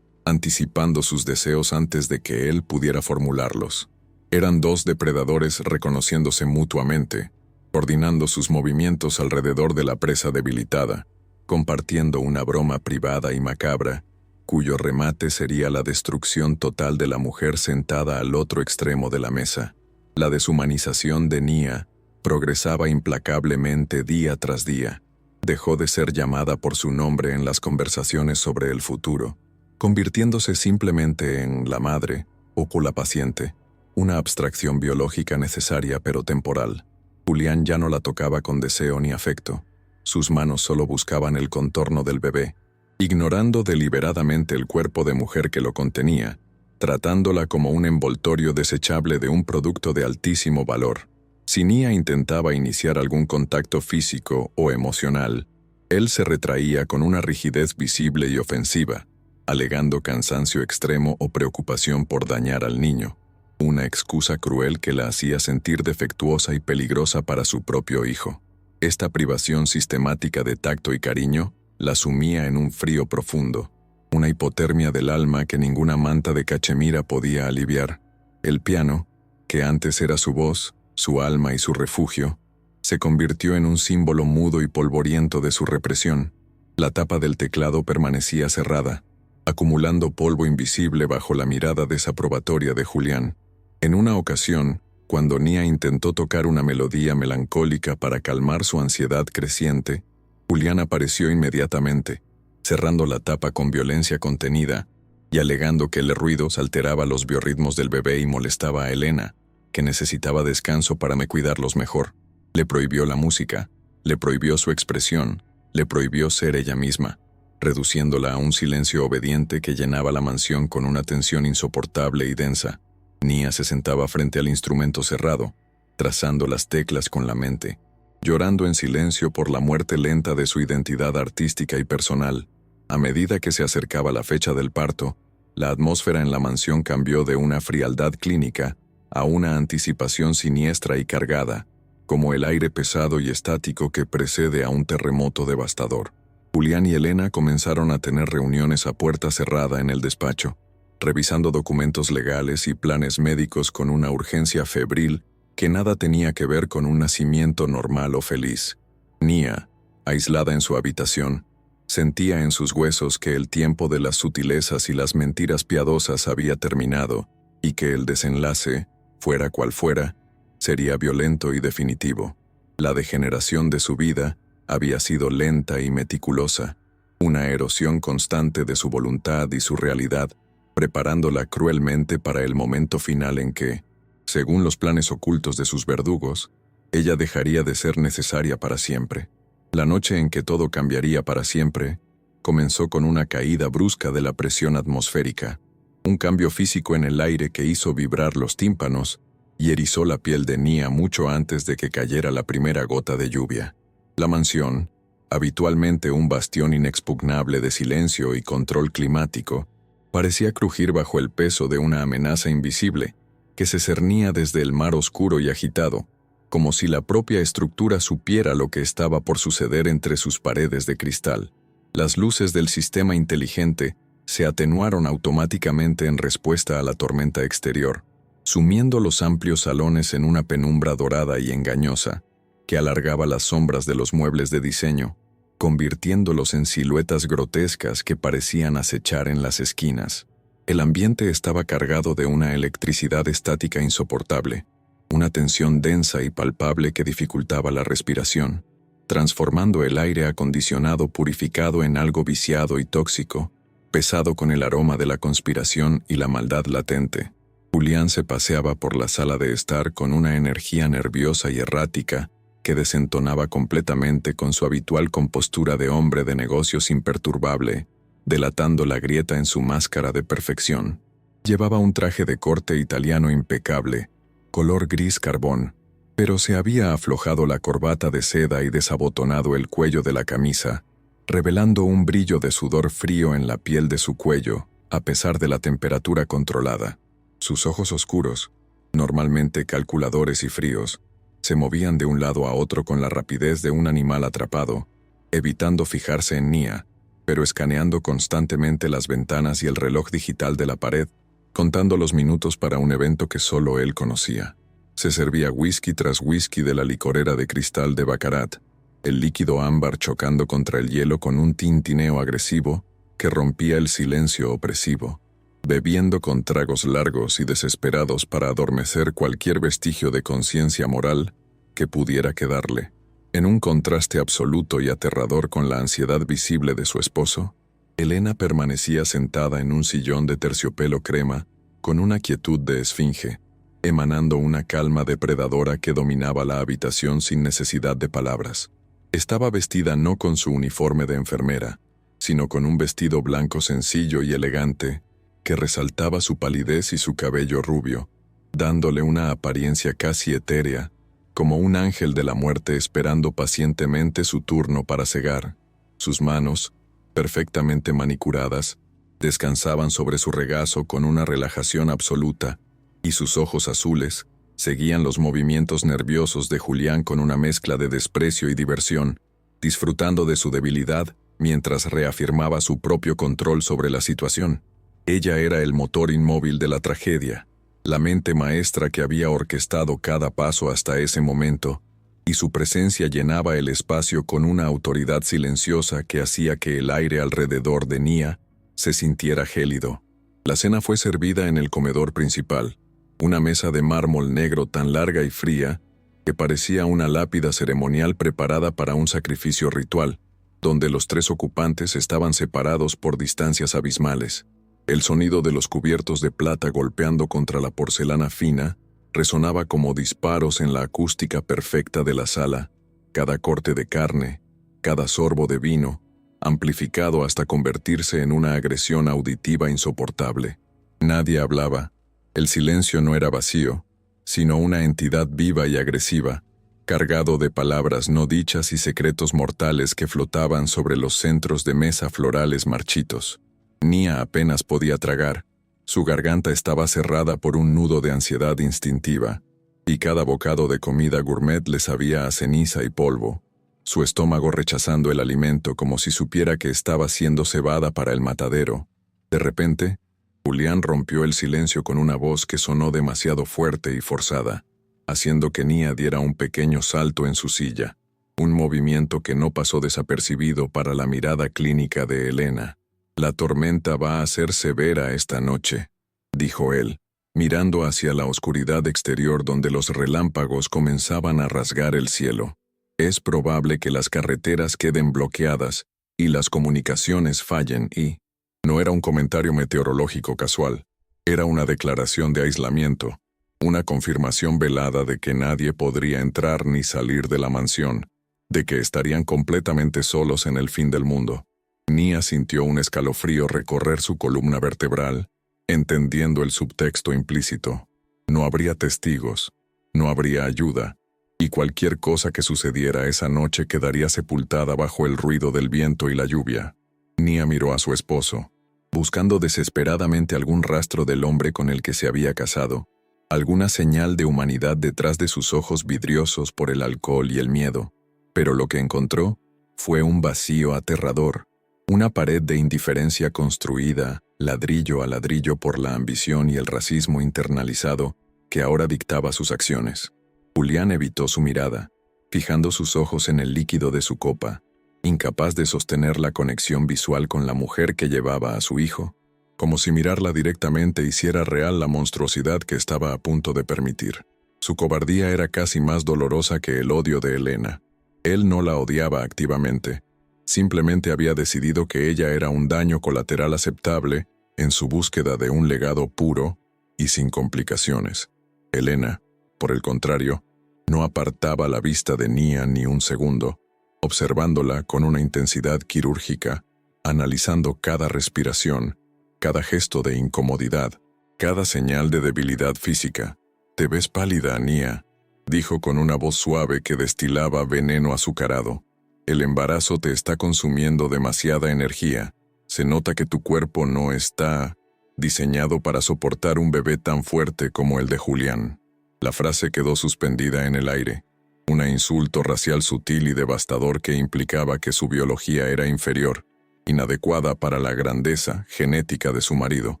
anticipando sus deseos antes de que él pudiera formularlos. Eran dos depredadores reconociéndose mutuamente, coordinando sus movimientos alrededor de la presa debilitada, compartiendo una broma privada y macabra, cuyo remate sería la destrucción total de la mujer sentada al otro extremo de la mesa. La deshumanización de Nia progresaba implacablemente día tras día. Dejó de ser llamada por su nombre en las conversaciones sobre el futuro, convirtiéndose simplemente en la madre o la paciente, una abstracción biológica necesaria pero temporal. Julián ya no la tocaba con deseo ni afecto. Sus manos solo buscaban el contorno del bebé, ignorando deliberadamente el cuerpo de mujer que lo contenía, tratándola como un envoltorio desechable de un producto de altísimo valor. Si Nia intentaba iniciar algún contacto físico o emocional, él se retraía con una rigidez visible y ofensiva, alegando cansancio extremo o preocupación por dañar al niño, una excusa cruel que la hacía sentir defectuosa y peligrosa para su propio hijo. Esta privación sistemática de tacto y cariño la sumía en un frío profundo, una hipotermia del alma que ninguna manta de cachemira podía aliviar. El piano, que antes era su voz, su alma y su refugio, se convirtió en un símbolo mudo y polvoriento de su represión. La tapa del teclado permanecía cerrada, acumulando polvo invisible bajo la mirada desaprobatoria de Julián. En una ocasión, cuando Nia intentó tocar una melodía melancólica para calmar su ansiedad creciente, Julián apareció inmediatamente, cerrando la tapa con violencia contenida y alegando que el ruido alteraba los biorritmos del bebé y molestaba a Elena, que necesitaba descanso para cuidarlos mejor. Le prohibió la música, le prohibió su expresión, le prohibió ser ella misma, reduciéndola a un silencio obediente que llenaba la mansión con una tensión insoportable y densa. Nia se sentaba frente al instrumento cerrado, trazando las teclas con la mente, llorando en silencio por la muerte lenta de su identidad artística y personal. A medida que se acercaba la fecha del parto, la atmósfera en la mansión cambió de una frialdad clínica a una anticipación siniestra y cargada, como el aire pesado y estático que precede a un terremoto devastador. Julián y Elena comenzaron a tener reuniones a puerta cerrada en el despacho, revisando documentos legales y planes médicos con una urgencia febril que nada tenía que ver con un nacimiento normal o feliz. Nia, aislada en su habitación, sentía en sus huesos que el tiempo de las sutilezas y las mentiras piadosas había terminado y que el desenlace, fuera cual fuera, sería violento y definitivo. La degeneración de su vida había sido lenta y meticulosa, una erosión constante de su voluntad y su realidad, preparándola cruelmente para el momento final en que, según los planes ocultos de sus verdugos, ella dejaría de ser necesaria para siempre. La noche en que todo cambiaría para siempre comenzó con una caída brusca de la presión atmosférica, un cambio físico en el aire que hizo vibrar los tímpanos y erizó la piel de Nia mucho antes de que cayera la primera gota de lluvia. La mansión, habitualmente un bastión inexpugnable de silencio y control climático, parecía crujir bajo el peso de una amenaza invisible que se cernía desde el mar oscuro y agitado, como si la propia estructura supiera lo que estaba por suceder entre sus paredes de cristal. Las luces del sistema inteligente se atenuaron automáticamente en respuesta a la tormenta exterior, sumiendo los amplios salones en una penumbra dorada y engañosa, que alargaba las sombras de los muebles de diseño, convirtiéndolos en siluetas grotescas que parecían acechar en las esquinas. El ambiente estaba cargado de una electricidad estática insoportable, una tensión densa y palpable que dificultaba la respiración, transformando el aire acondicionado purificado en algo viciado y tóxico, pesado con el aroma de la conspiración y la maldad latente. Julián se paseaba por la sala de estar con una energía nerviosa y errática que desentonaba completamente con su habitual compostura de hombre de negocios imperturbable, delatando la grieta en su máscara de perfección. Llevaba un traje de corte italiano impecable, color gris carbón, pero se había aflojado la corbata de seda y desabotonado el cuello de la camisa, revelando un brillo de sudor frío en la piel de su cuello, a pesar de la temperatura controlada. Sus ojos oscuros, normalmente calculadores y fríos, se movían de un lado a otro con la rapidez de un animal atrapado, evitando fijarse en Nia, pero escaneando constantemente las ventanas y el reloj digital de la pared, contando los minutos para un evento que solo él conocía. Se servía whisky tras whisky de la licorera de cristal de Baccarat, el líquido ámbar chocando contra el hielo con un tintineo agresivo que rompía el silencio opresivo, bebiendo con tragos largos y desesperados para adormecer cualquier vestigio de conciencia moral que pudiera quedarle. En un contraste absoluto y aterrador con la ansiedad visible de su esposo, Elena permanecía sentada en un sillón de terciopelo crema, con una quietud de esfinge, emanando una calma depredadora que dominaba la habitación sin necesidad de palabras. Estaba vestida no con su uniforme de enfermera, sino con un vestido blanco sencillo y elegante, que resaltaba su palidez y su cabello rubio, dándole una apariencia casi etérea, como un ángel de la muerte esperando pacientemente su turno para cegar. Sus manos, perfectamente manicuradas, descansaban sobre su regazo con una relajación absoluta, y sus ojos azules seguían los movimientos nerviosos de Julián con una mezcla de desprecio y diversión, disfrutando de su debilidad mientras reafirmaba su propio control sobre la situación. Ella era el motor inmóvil de la tragedia, la mente maestra que había orquestado cada paso hasta ese momento, y su presencia llenaba el espacio con una autoridad silenciosa que hacía que el aire alrededor de Nia se sintiera gélido. La cena fue servida en el comedor principal, una mesa de mármol negro tan larga y fría que parecía una lápida ceremonial preparada para un sacrificio ritual, donde los tres ocupantes estaban separados por distancias abismales. El sonido de los cubiertos de plata golpeando contra la porcelana fina resonaba como disparos en la acústica perfecta de la sala, cada corte de carne, cada sorbo de vino, amplificado hasta convertirse en una agresión auditiva insoportable. Nadie hablaba. El silencio no era vacío, sino una entidad viva y agresiva, cargado de palabras no dichas y secretos mortales que flotaban sobre los centros de mesa florales marchitos. Nia apenas podía tragar. Su garganta estaba cerrada por un nudo de ansiedad instintiva, y cada bocado de comida gourmet le sabía a ceniza y polvo, su estómago rechazando el alimento como si supiera que estaba siendo cebada para el matadero. De repente, Julián rompió el silencio con una voz que sonó demasiado fuerte y forzada, haciendo que Nia diera un pequeño salto en su silla, un movimiento que no pasó desapercibido para la mirada clínica de Elena. «La tormenta va a ser severa esta noche», dijo él, mirando hacia la oscuridad exterior donde los relámpagos comenzaban a rasgar el cielo. «Es probable que las carreteras queden bloqueadas y las comunicaciones fallen y...» No era un comentario meteorológico casual, era una declaración de aislamiento, una confirmación velada de que nadie podría entrar ni salir de la mansión, de que estarían completamente solos en el fin del mundo. Nia sintió un escalofrío recorrer su columna vertebral, entendiendo el subtexto implícito. No habría testigos, no habría ayuda, y cualquier cosa que sucediera esa noche quedaría sepultada bajo el ruido del viento y la lluvia. Nia miró a su esposo, buscando desesperadamente algún rastro del hombre con el que se había casado, alguna señal de humanidad detrás de sus ojos vidriosos por el alcohol y el miedo, pero lo que encontró fue un vacío aterrador, una pared de indiferencia construida, ladrillo a ladrillo por la ambición y el racismo internalizado que ahora dictaba sus acciones. Julián evitó su mirada, fijando sus ojos en el líquido de su copa, incapaz de sostener la conexión visual con la mujer que llevaba a su hijo, como si mirarla directamente hiciera real la monstruosidad que estaba a punto de permitir. Su cobardía era casi más dolorosa que el odio de Elena. Él no la odiaba activamente, simplemente había decidido que ella era un daño colateral aceptable en su búsqueda de un legado puro y sin complicaciones. Elena, por el contrario, no apartaba la vista de Nia ni un segundo, observándola con una intensidad quirúrgica, analizando cada respiración, cada gesto de incomodidad, cada señal de debilidad física. «Te ves pálida, Nia», dijo con una voz suave que destilaba veneno azucarado. «El embarazo te está consumiendo demasiada energía. Se nota que tu cuerpo no está diseñado para soportar un bebé tan fuerte como el de Julián». La frase quedó suspendida en el aire. Un insulto racial sutil y devastador que implicaba que su biología era inferior, inadecuada para la grandeza genética de su marido.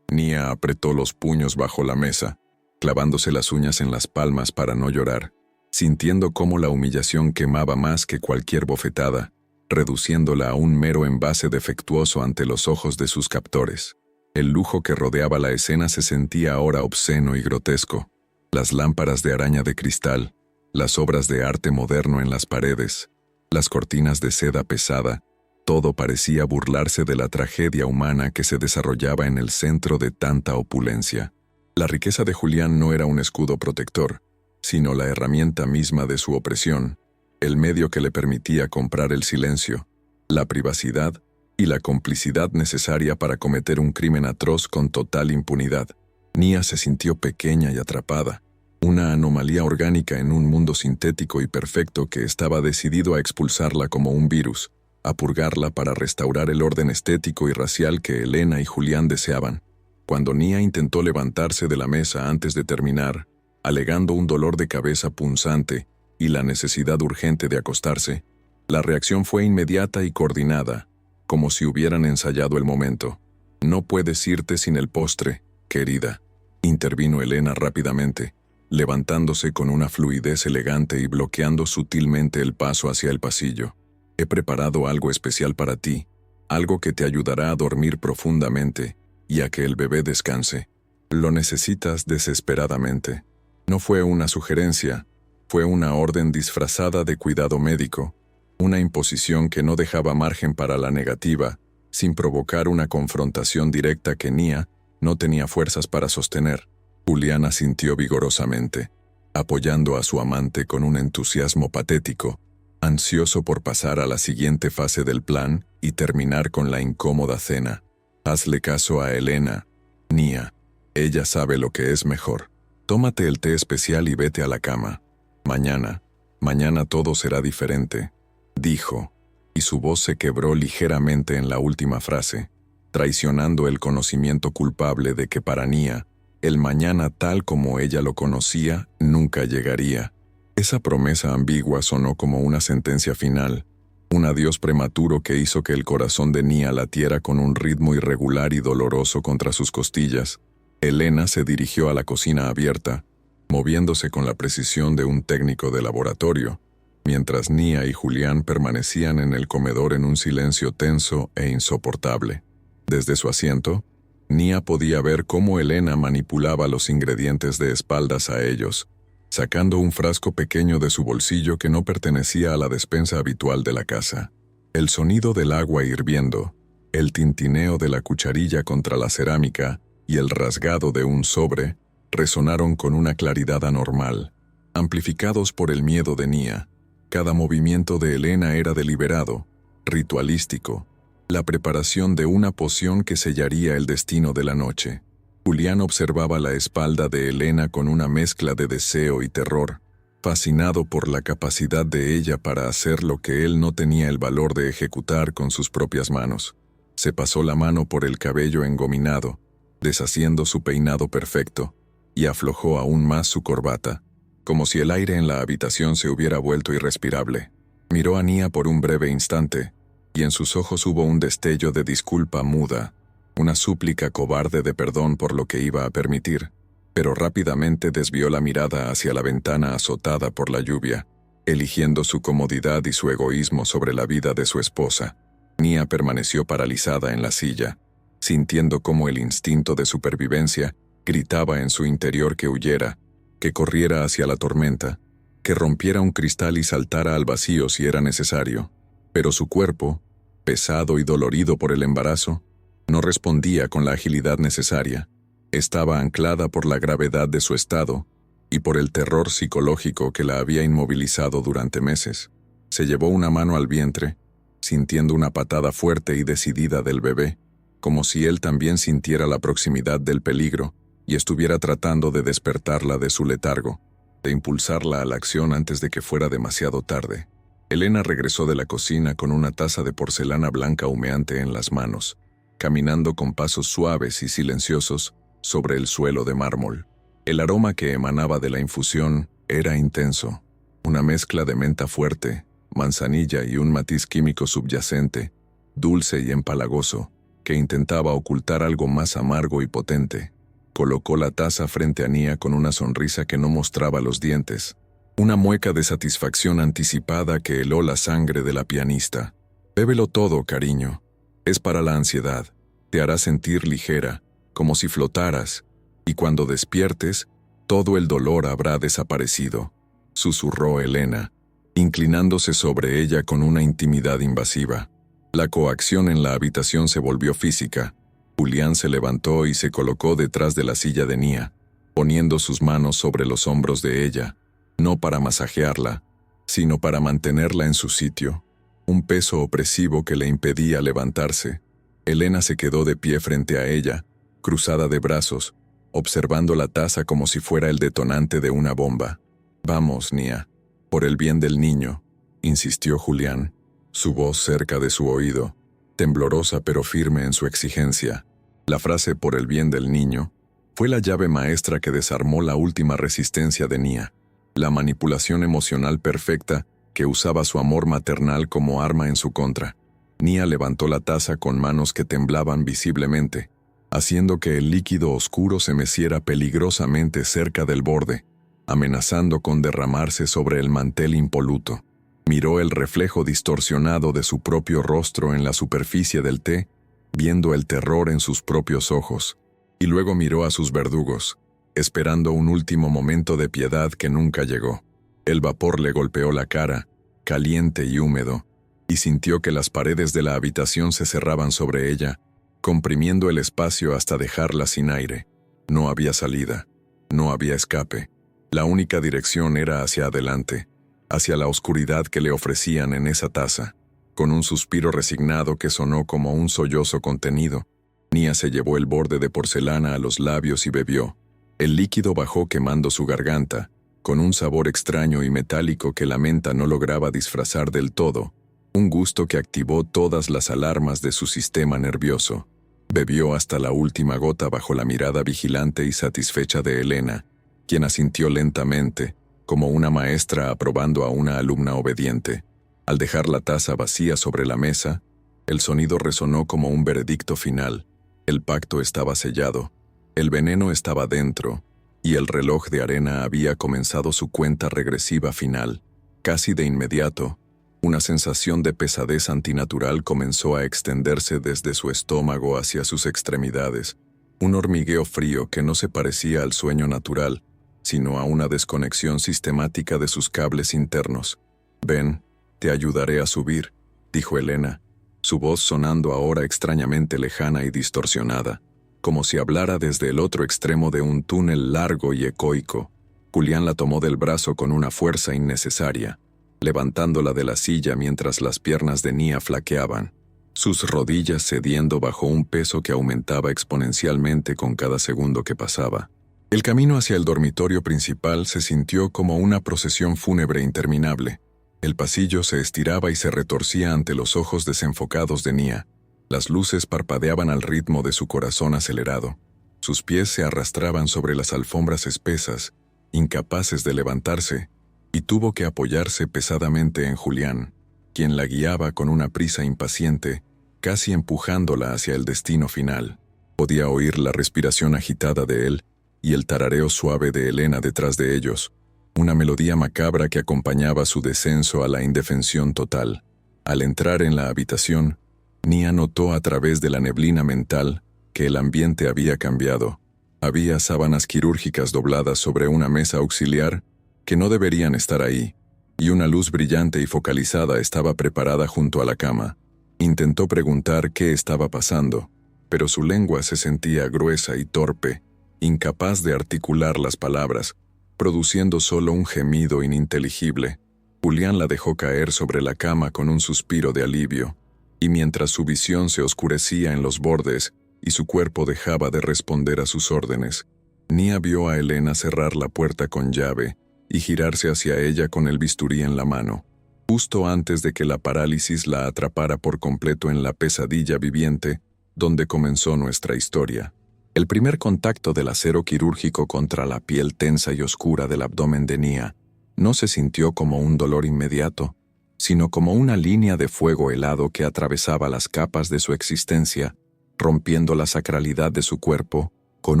Nia apretó los puños bajo la mesa, clavándose las uñas en las palmas para no llorar, sintiendo cómo la humillación quemaba más que cualquier bofetada, reduciéndola a un mero envase defectuoso ante los ojos de sus captores. El lujo que rodeaba la escena se sentía ahora obsceno y grotesco. Las lámparas de araña de cristal, las obras de arte moderno en las paredes, las cortinas de seda pesada, todo parecía burlarse de la tragedia humana que se desarrollaba en el centro de tanta opulencia. La riqueza de Julián no era un escudo protector, sino la herramienta misma de su opresión, el medio que le permitía comprar el silencio, la privacidad y la complicidad necesaria para cometer un crimen atroz con total impunidad. Nia se sintió pequeña y atrapada, una anomalía orgánica en un mundo sintético y perfecto que estaba decidido a expulsarla como un virus, a purgarla para restaurar el orden estético y racial que Elena y Julián deseaban. Cuando Nia intentó levantarse de la mesa antes de terminar, alegando un dolor de cabeza punzante y la necesidad urgente de acostarse, la reacción fue inmediata y coordinada, como si hubieran ensayado el momento. «No puedes irte sin el postre, querida», intervino Elena rápidamente, levantándose con una fluidez elegante y bloqueando sutilmente el paso hacia el pasillo. «He preparado algo especial para ti, algo que te ayudará a dormir profundamente y a que el bebé descanse. Lo necesitas desesperadamente». No fue una sugerencia, fue una orden disfrazada de cuidado médico, una imposición que no dejaba margen para la negativa, sin provocar una confrontación directa que Nia no tenía fuerzas para sostener. Julián asintió vigorosamente, apoyando a su amante con un entusiasmo patético, ansioso por pasar a la siguiente fase del plan y terminar con la incómoda cena. «Hazle caso a Elena, Nia. Ella sabe lo que es mejor. Tómate el té especial y vete a la cama. Mañana todo será diferente», dijo, y su voz se quebró ligeramente en la última frase, traicionando el conocimiento culpable de que para Nia, el mañana tal como ella lo conocía nunca llegaría. Esa promesa ambigua sonó como una sentencia final, un adiós prematuro que hizo que el corazón de Nia latiera con un ritmo irregular y doloroso contra sus costillas. Elena se dirigió a la cocina abierta, moviéndose con la precisión de un técnico de laboratorio, mientras Nia y Julián permanecían en el comedor en un silencio tenso e insoportable. Desde su asiento, Nia podía ver cómo Elena manipulaba los ingredientes de espaldas a ellos, sacando un frasco pequeño de su bolsillo que no pertenecía a la despensa habitual de la casa. El sonido del agua hirviendo, el tintineo de la cucharilla contra la cerámica y el rasgado de un sobre resonaron con una claridad anormal, amplificados por el miedo de Nia. Cada movimiento de Elena era deliberado, ritualístico, la preparación de una poción que sellaría el destino de la noche. Julián observaba la espalda de Elena con una mezcla de deseo y terror, fascinado por la capacidad de ella para hacer lo que él no tenía el valor de ejecutar con sus propias manos. Se pasó la mano por el cabello engominado, deshaciendo su peinado perfecto, y aflojó aún más su corbata, como si el aire en la habitación se hubiera vuelto irrespirable. Miró a Nia por un breve instante, y en sus ojos hubo un destello de disculpa muda, una súplica cobarde de perdón por lo que iba a permitir, pero rápidamente desvió la mirada hacia la ventana azotada por la lluvia, eligiendo su comodidad y su egoísmo sobre la vida de su esposa. Nia permaneció paralizada en la silla, sintiendo cómo el instinto de supervivencia gritaba en su interior que huyera, que corriera hacia la tormenta, que rompiera un cristal y saltara al vacío si era necesario. Pero su cuerpo, pesado y dolorido por el embarazo, no respondía con la agilidad necesaria. Estaba anclada por la gravedad de su estado y por el terror psicológico que la había inmovilizado durante meses. Se llevó una mano al vientre, sintiendo una patada fuerte y decidida del bebé, como si él también sintiera la proximidad del peligro y estuviera tratando de despertarla de su letargo, de impulsarla a la acción antes de que fuera demasiado tarde. Elena regresó de la cocina con una taza de porcelana blanca humeante en las manos, caminando con pasos suaves y silenciosos sobre el suelo de mármol. El aroma que emanaba de la infusión era intenso. una mezcla de menta fuerte, manzanilla y un matiz químico subyacente, dulce y empalagoso, que intentaba ocultar algo más amargo y potente. Colocó la taza frente a Nia con una sonrisa que no mostraba los dientes, una mueca de satisfacción anticipada que heló la sangre de la pianista. «Bébelo todo, cariño. Es para la ansiedad. Te hará sentir ligera, como si flotaras, y cuando despiertes, todo el dolor habrá desaparecido», susurró Elena, inclinándose sobre ella con una intimidad invasiva. La coacción en la habitación se volvió física. Julián se levantó y se colocó detrás de la silla de Nia, poniendo sus manos sobre los hombros de ella, no para masajearla, sino para mantenerla en su sitio, un peso opresivo que le impedía levantarse. Elena se quedó de pie frente a ella, cruzada de brazos, observando la taza como si fuera el detonante de una bomba. «Vamos, Nia, por el bien del niño», insistió Julián, su voz cerca de su oído, temblorosa pero firme en su exigencia. La frase «por el bien del niño» fue la llave maestra que desarmó la última resistencia de Nia, la manipulación emocional perfecta que usaba su amor maternal como arma en su contra. Nia levantó la taza con manos que temblaban visiblemente, haciendo que el líquido oscuro se meciera peligrosamente cerca del borde, amenazando con derramarse sobre el mantel impoluto. Miró el reflejo distorsionado de su propio rostro en la superficie del té, viendo el terror en sus propios ojos, y luego miró a sus verdugos, esperando un último momento de piedad que nunca llegó. El vapor le golpeó la cara, caliente y húmedo, y sintió que las paredes de la habitación se cerraban sobre ella, comprimiendo el espacio hasta dejarla sin aire. No había salida, no había escape. La única dirección era hacia adelante, hacia la oscuridad que le ofrecían en esa taza. Con un suspiro resignado que sonó como un sollozo contenido, Nia se llevó el borde de porcelana a los labios y bebió. El líquido bajó quemando su garganta, con un sabor extraño y metálico que la menta no lograba disfrazar del todo, un gusto que activó todas las alarmas de su sistema nervioso. Bebió hasta la última gota bajo la mirada vigilante y satisfecha de Elena, quien asintió lentamente, como una maestra aprobando a una alumna obediente. Al dejar la taza vacía sobre la mesa, el sonido resonó como un veredicto final. El pacto estaba sellado, el veneno estaba dentro, y el reloj de arena había comenzado su cuenta regresiva final. Casi de inmediato, una sensación de pesadez antinatural comenzó a extenderse desde su estómago hacia sus extremidades, un hormigueo frío que no se parecía al sueño natural, sino a una desconexión sistemática de sus cables internos. «Ven, te ayudaré a subir», dijo Elena, su voz sonando ahora extrañamente lejana y distorsionada, como si hablara desde el otro extremo de un túnel largo y ecoico. Julián la tomó del brazo con una fuerza innecesaria, levantándola de la silla mientras las piernas de Nia flaqueaban, sus rodillas cediendo bajo un peso que aumentaba exponencialmente con cada segundo que pasaba. El camino hacia el dormitorio principal se sintió como una procesión fúnebre interminable. El pasillo se estiraba y se retorcía ante los ojos desenfocados de Nia. Las luces parpadeaban al ritmo de su corazón acelerado. Sus pies se arrastraban sobre las alfombras espesas, incapaces de levantarse, y tuvo que apoyarse pesadamente en Julián, quien la guiaba con una prisa impaciente, casi empujándola hacia el destino final. Podía oír la respiración agitada de él y el tarareo suave de Elena detrás de ellos, una melodía macabra que acompañaba su descenso a la indefensión total. Al entrar en la habitación, Nia notó a través de la neblina mental que el ambiente había cambiado. Había sábanas quirúrgicas dobladas sobre una mesa auxiliar que no deberían estar ahí, y una luz brillante y focalizada estaba preparada junto a la cama. Intentó preguntar qué estaba pasando, pero su lengua se sentía gruesa y torpe, incapaz de articular las palabras, produciendo solo un gemido ininteligible. Julián la dejó caer sobre la cama con un suspiro de alivio, y mientras su visión se oscurecía en los bordes y su cuerpo dejaba de responder a sus órdenes, Nia vio a Elena cerrar la puerta con llave y girarse hacia ella con el bisturí en la mano, justo antes de que la parálisis la atrapara por completo en la pesadilla viviente donde comenzó nuestra historia. El primer contacto del acero quirúrgico contra la piel tensa y oscura del abdomen de Nia no se sintió como un dolor inmediato, sino como una línea de fuego helado que atravesaba las capas de su existencia, rompiendo la sacralidad de su cuerpo con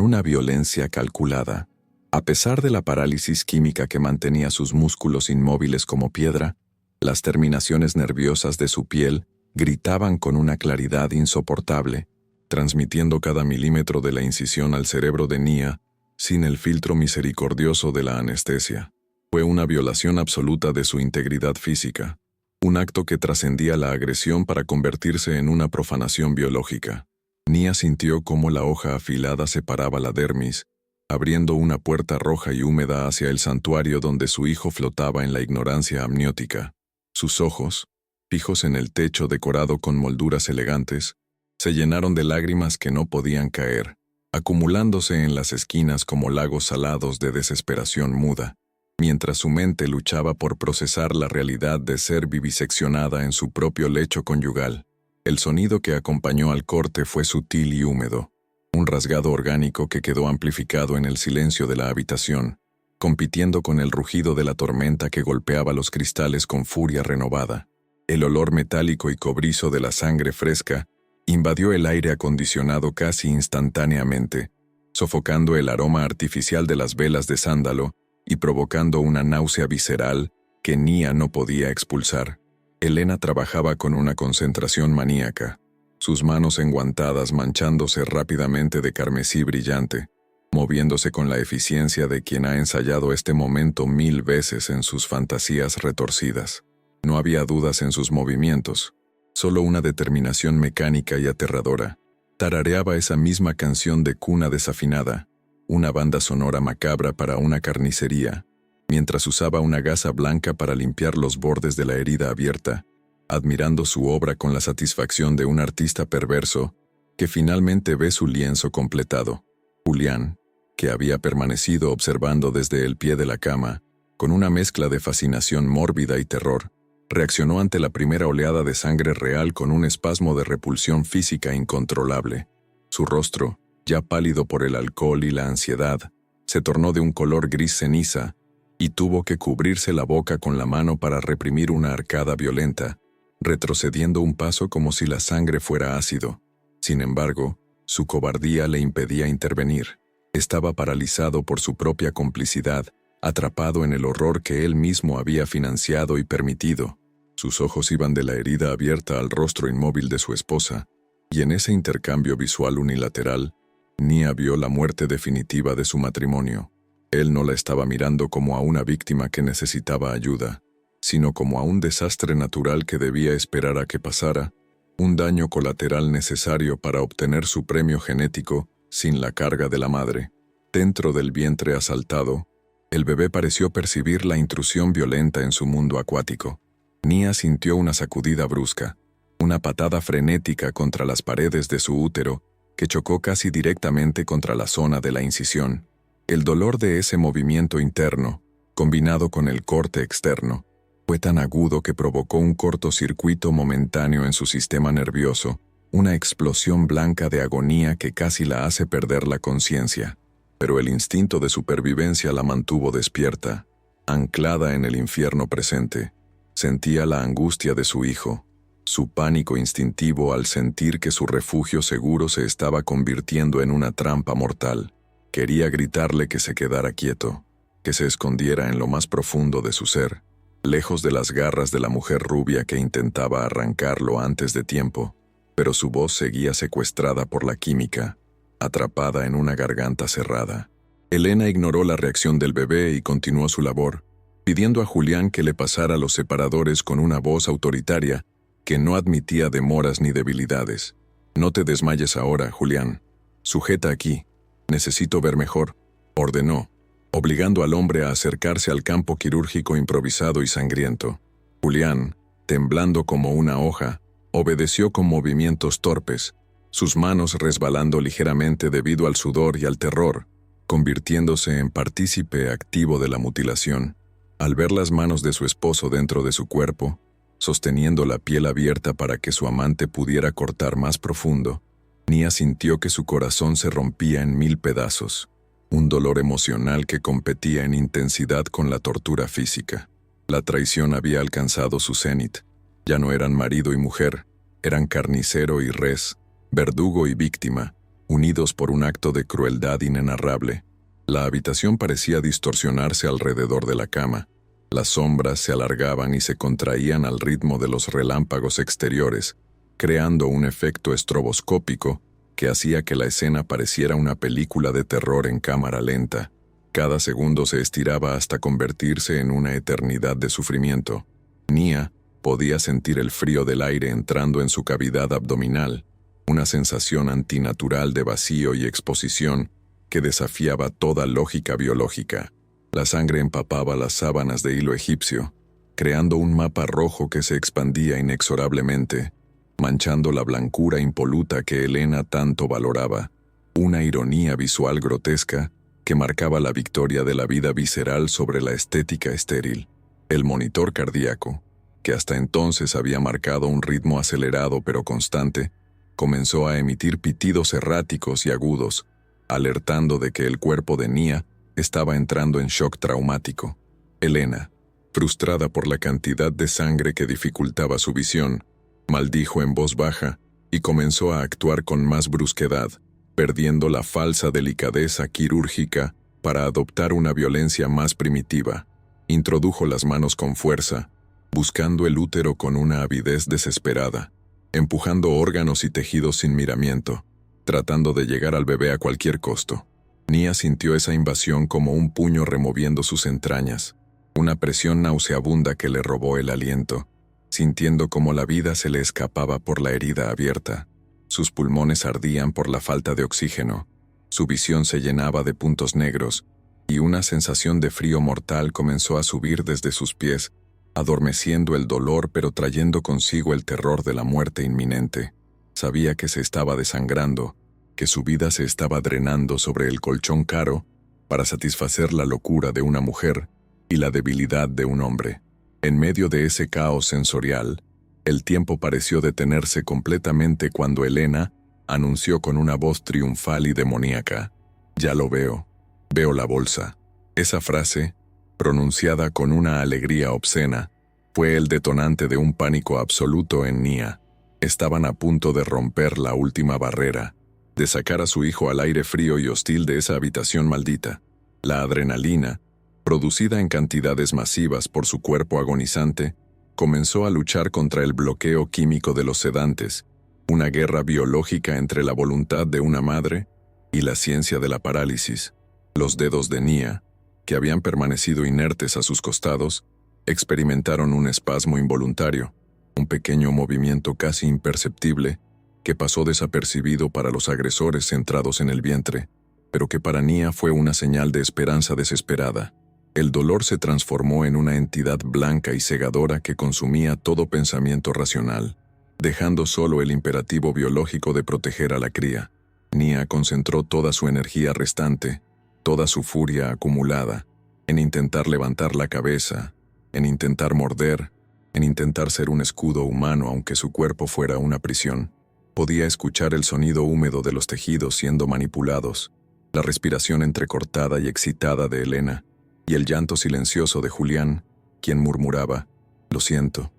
una violencia calculada. A pesar de la parálisis química que mantenía sus músculos inmóviles como piedra, las terminaciones nerviosas de su piel gritaban con una claridad insoportable, transmitiendo cada milímetro de la incisión al cerebro de Nia sin el filtro misericordioso de la anestesia. Fue una violación absoluta de su integridad física, un acto que trascendía la agresión para convertirse en una profanación biológica. Nia sintió cómo la hoja afilada separaba la dermis, abriendo una puerta roja y húmeda hacia el santuario donde su hijo flotaba en la ignorancia amniótica. Sus ojos, fijos en el techo decorado con molduras elegantes, se llenaron de lágrimas que no podían caer, acumulándose en las esquinas como lagos salados de desesperación muda, mientras su mente luchaba por procesar la realidad de ser viviseccionada en su propio lecho conyugal. El sonido que acompañó al corte fue sutil y húmedo, un rasgado orgánico que quedó amplificado en el silencio de la habitación, compitiendo con el rugido de la tormenta que golpeaba los cristales con furia renovada. El olor metálico y cobrizo de la sangre fresca invadió el aire acondicionado casi instantáneamente, sofocando el aroma artificial de las velas de sándalo y provocando una náusea visceral que Nia no podía expulsar. Elena trabajaba con una concentración maníaca, sus manos enguantadas manchándose rápidamente de carmesí brillante, moviéndose con la eficiencia de quien ha ensayado este momento 1000 veces en sus fantasías retorcidas. No había dudas en sus movimientos, solo una determinación mecánica y aterradora. Tarareaba esa misma canción de cuna desafinada, una banda sonora macabra para una carnicería, mientras usaba una gasa blanca para limpiar los bordes de la herida abierta, admirando su obra con la satisfacción de un artista perverso que finalmente ve su lienzo completado. Julián, que había permanecido observando desde el pie de la cama, con una mezcla de fascinación mórbida y terror, reaccionó ante la primera oleada de sangre real con un espasmo de repulsión física incontrolable. Su rostro, ya pálido por el alcohol y la ansiedad, se tornó de un color gris ceniza y tuvo que cubrirse la boca con la mano para reprimir una arcada violenta, retrocediendo un paso como si la sangre fuera ácido. Sin embargo, su cobardía le impedía intervenir. Estaba paralizado por su propia complicidad, atrapado en el horror que él mismo había financiado y permitido. Sus ojos iban de la herida abierta al rostro inmóvil de su esposa, y en ese intercambio visual unilateral, Nia vio la muerte definitiva de su matrimonio. Él no la estaba mirando como a una víctima que necesitaba ayuda, sino como a un desastre natural que debía esperar a que pasara, un daño colateral necesario para obtener su premio genético sin la carga de la madre. Dentro del vientre asaltado, el bebé pareció percibir la intrusión violenta en su mundo acuático. Nia sintió una sacudida brusca, una patada frenética contra las paredes de su útero que chocó casi directamente contra la zona de la incisión. El dolor de ese movimiento interno, combinado con el corte externo, fue tan agudo que provocó un cortocircuito momentáneo en su sistema nervioso, una explosión blanca de agonía que casi la hace perder la conciencia. Pero el instinto de supervivencia la mantuvo despierta, anclada en el infierno presente. Sentía la angustia de su hijo, su pánico instintivo al sentir que su refugio seguro se estaba convirtiendo en una trampa mortal. Quería gritarle que se quedara quieto, que se escondiera en lo más profundo de su ser, lejos de las garras de la mujer rubia que intentaba arrancarlo antes de tiempo, pero su voz seguía secuestrada por la química, atrapada en una garganta cerrada. Elena ignoró la reacción del bebé y continuó su labor, pidiendo a Julián que le pasara los separadores con una voz autoritaria que no admitía demoras ni debilidades. «No te desmayes ahora, Julián. Sujeta aquí. Necesito ver mejor», ordenó, obligando al hombre a acercarse al campo quirúrgico improvisado y sangriento. Julián, temblando como una hoja, obedeció con movimientos torpes, sus manos resbalando ligeramente debido al sudor y al terror, convirtiéndose en partícipe activo de la mutilación. Al ver las manos de su esposo dentro de su cuerpo, sosteniendo la piel abierta para que su amante pudiera cortar más profundo, Nia sintió que su corazón se rompía en 1000 pedazos. un dolor emocional que competía en intensidad con la tortura física. La traición había alcanzado su cenit. Ya no eran marido y mujer, eran carnicero y res, verdugo y víctima, unidos por un acto de crueldad inenarrable. La habitación parecía distorsionarse alrededor de la cama. Las sombras se alargaban y se contraían al ritmo de los relámpagos exteriores, creando un efecto estroboscópico que hacía que la escena pareciera una película de terror en cámara lenta. Cada segundo se estiraba hasta convertirse en una eternidad de sufrimiento. Nia podía sentir el frío del aire entrando en su cavidad abdominal, una sensación antinatural de vacío y exposición que desafiaba toda lógica biológica. La sangre empapaba las sábanas de hilo egipcio, creando un mapa rojo que se expandía inexorablemente, manchando la blancura impoluta que Helena tanto valoraba, una ironía visual grotesca que marcaba la victoria de la vida visceral sobre la estética estéril. El monitor cardíaco, que hasta entonces había marcado un ritmo acelerado pero constante, comenzó a emitir pitidos erráticos y agudos, alertando de que el cuerpo de Nia estaba entrando en shock traumático. Helena, frustrada por la cantidad de sangre que dificultaba su visión, maldijo en voz baja y comenzó a actuar con más brusquedad, perdiendo la falsa delicadeza quirúrgica para adoptar una violencia más primitiva. Introdujo las manos con fuerza, buscando el útero con una avidez desesperada, empujando órganos y tejidos sin miramiento, tratando de llegar al bebé a cualquier costo. Nia sintió esa invasión como un puño removiendo sus entrañas, una presión nauseabunda que le robó el aliento, sintiendo como la vida se le escapaba por la herida abierta. Sus pulmones ardían por la falta de oxígeno, su visión se llenaba de puntos negros, y una sensación de frío mortal comenzó a subir desde sus pies, adormeciendo el dolor pero trayendo consigo el terror de la muerte inminente. Sabía que se estaba desangrando, que su vida se estaba drenando sobre el colchón caro para satisfacer la locura de una mujer y la debilidad de un hombre. En medio de ese caos sensorial, el tiempo pareció detenerse completamente cuando Helena anunció con una voz triunfal y demoníaca: «Ya lo veo, veo la bolsa». Esa frase, pronunciada con una alegría obscena, fue el detonante de un pánico absoluto en Nia. Estaban a punto de romper la última barrera, de sacar a su hijo al aire frío y hostil de esa habitación maldita. La adrenalina, producida en cantidades masivas por su cuerpo agonizante, comenzó a luchar contra el bloqueo químico de los sedantes, una guerra biológica entre la voluntad de una madre y la ciencia de la parálisis. Los dedos de Nia, que habían permanecido inertes a sus costados, experimentaron un espasmo involuntario, un pequeño movimiento casi imperceptible que pasó desapercibido para los agresores centrados en el vientre, pero que para Nia fue una señal de esperanza desesperada. El dolor se transformó en una entidad blanca y cegadora que consumía todo pensamiento racional, dejando solo el imperativo biológico de proteger a la cría. Nia concentró toda su energía restante, toda su furia acumulada, en intentar levantar la cabeza, en intentar morder, en intentar ser un escudo humano aunque su cuerpo fuera una prisión. Podía escuchar el sonido húmedo de los tejidos siendo manipulados, la respiración entrecortada y excitada de Helena, y el llanto silencioso de Julián, quien murmuraba: lo siento,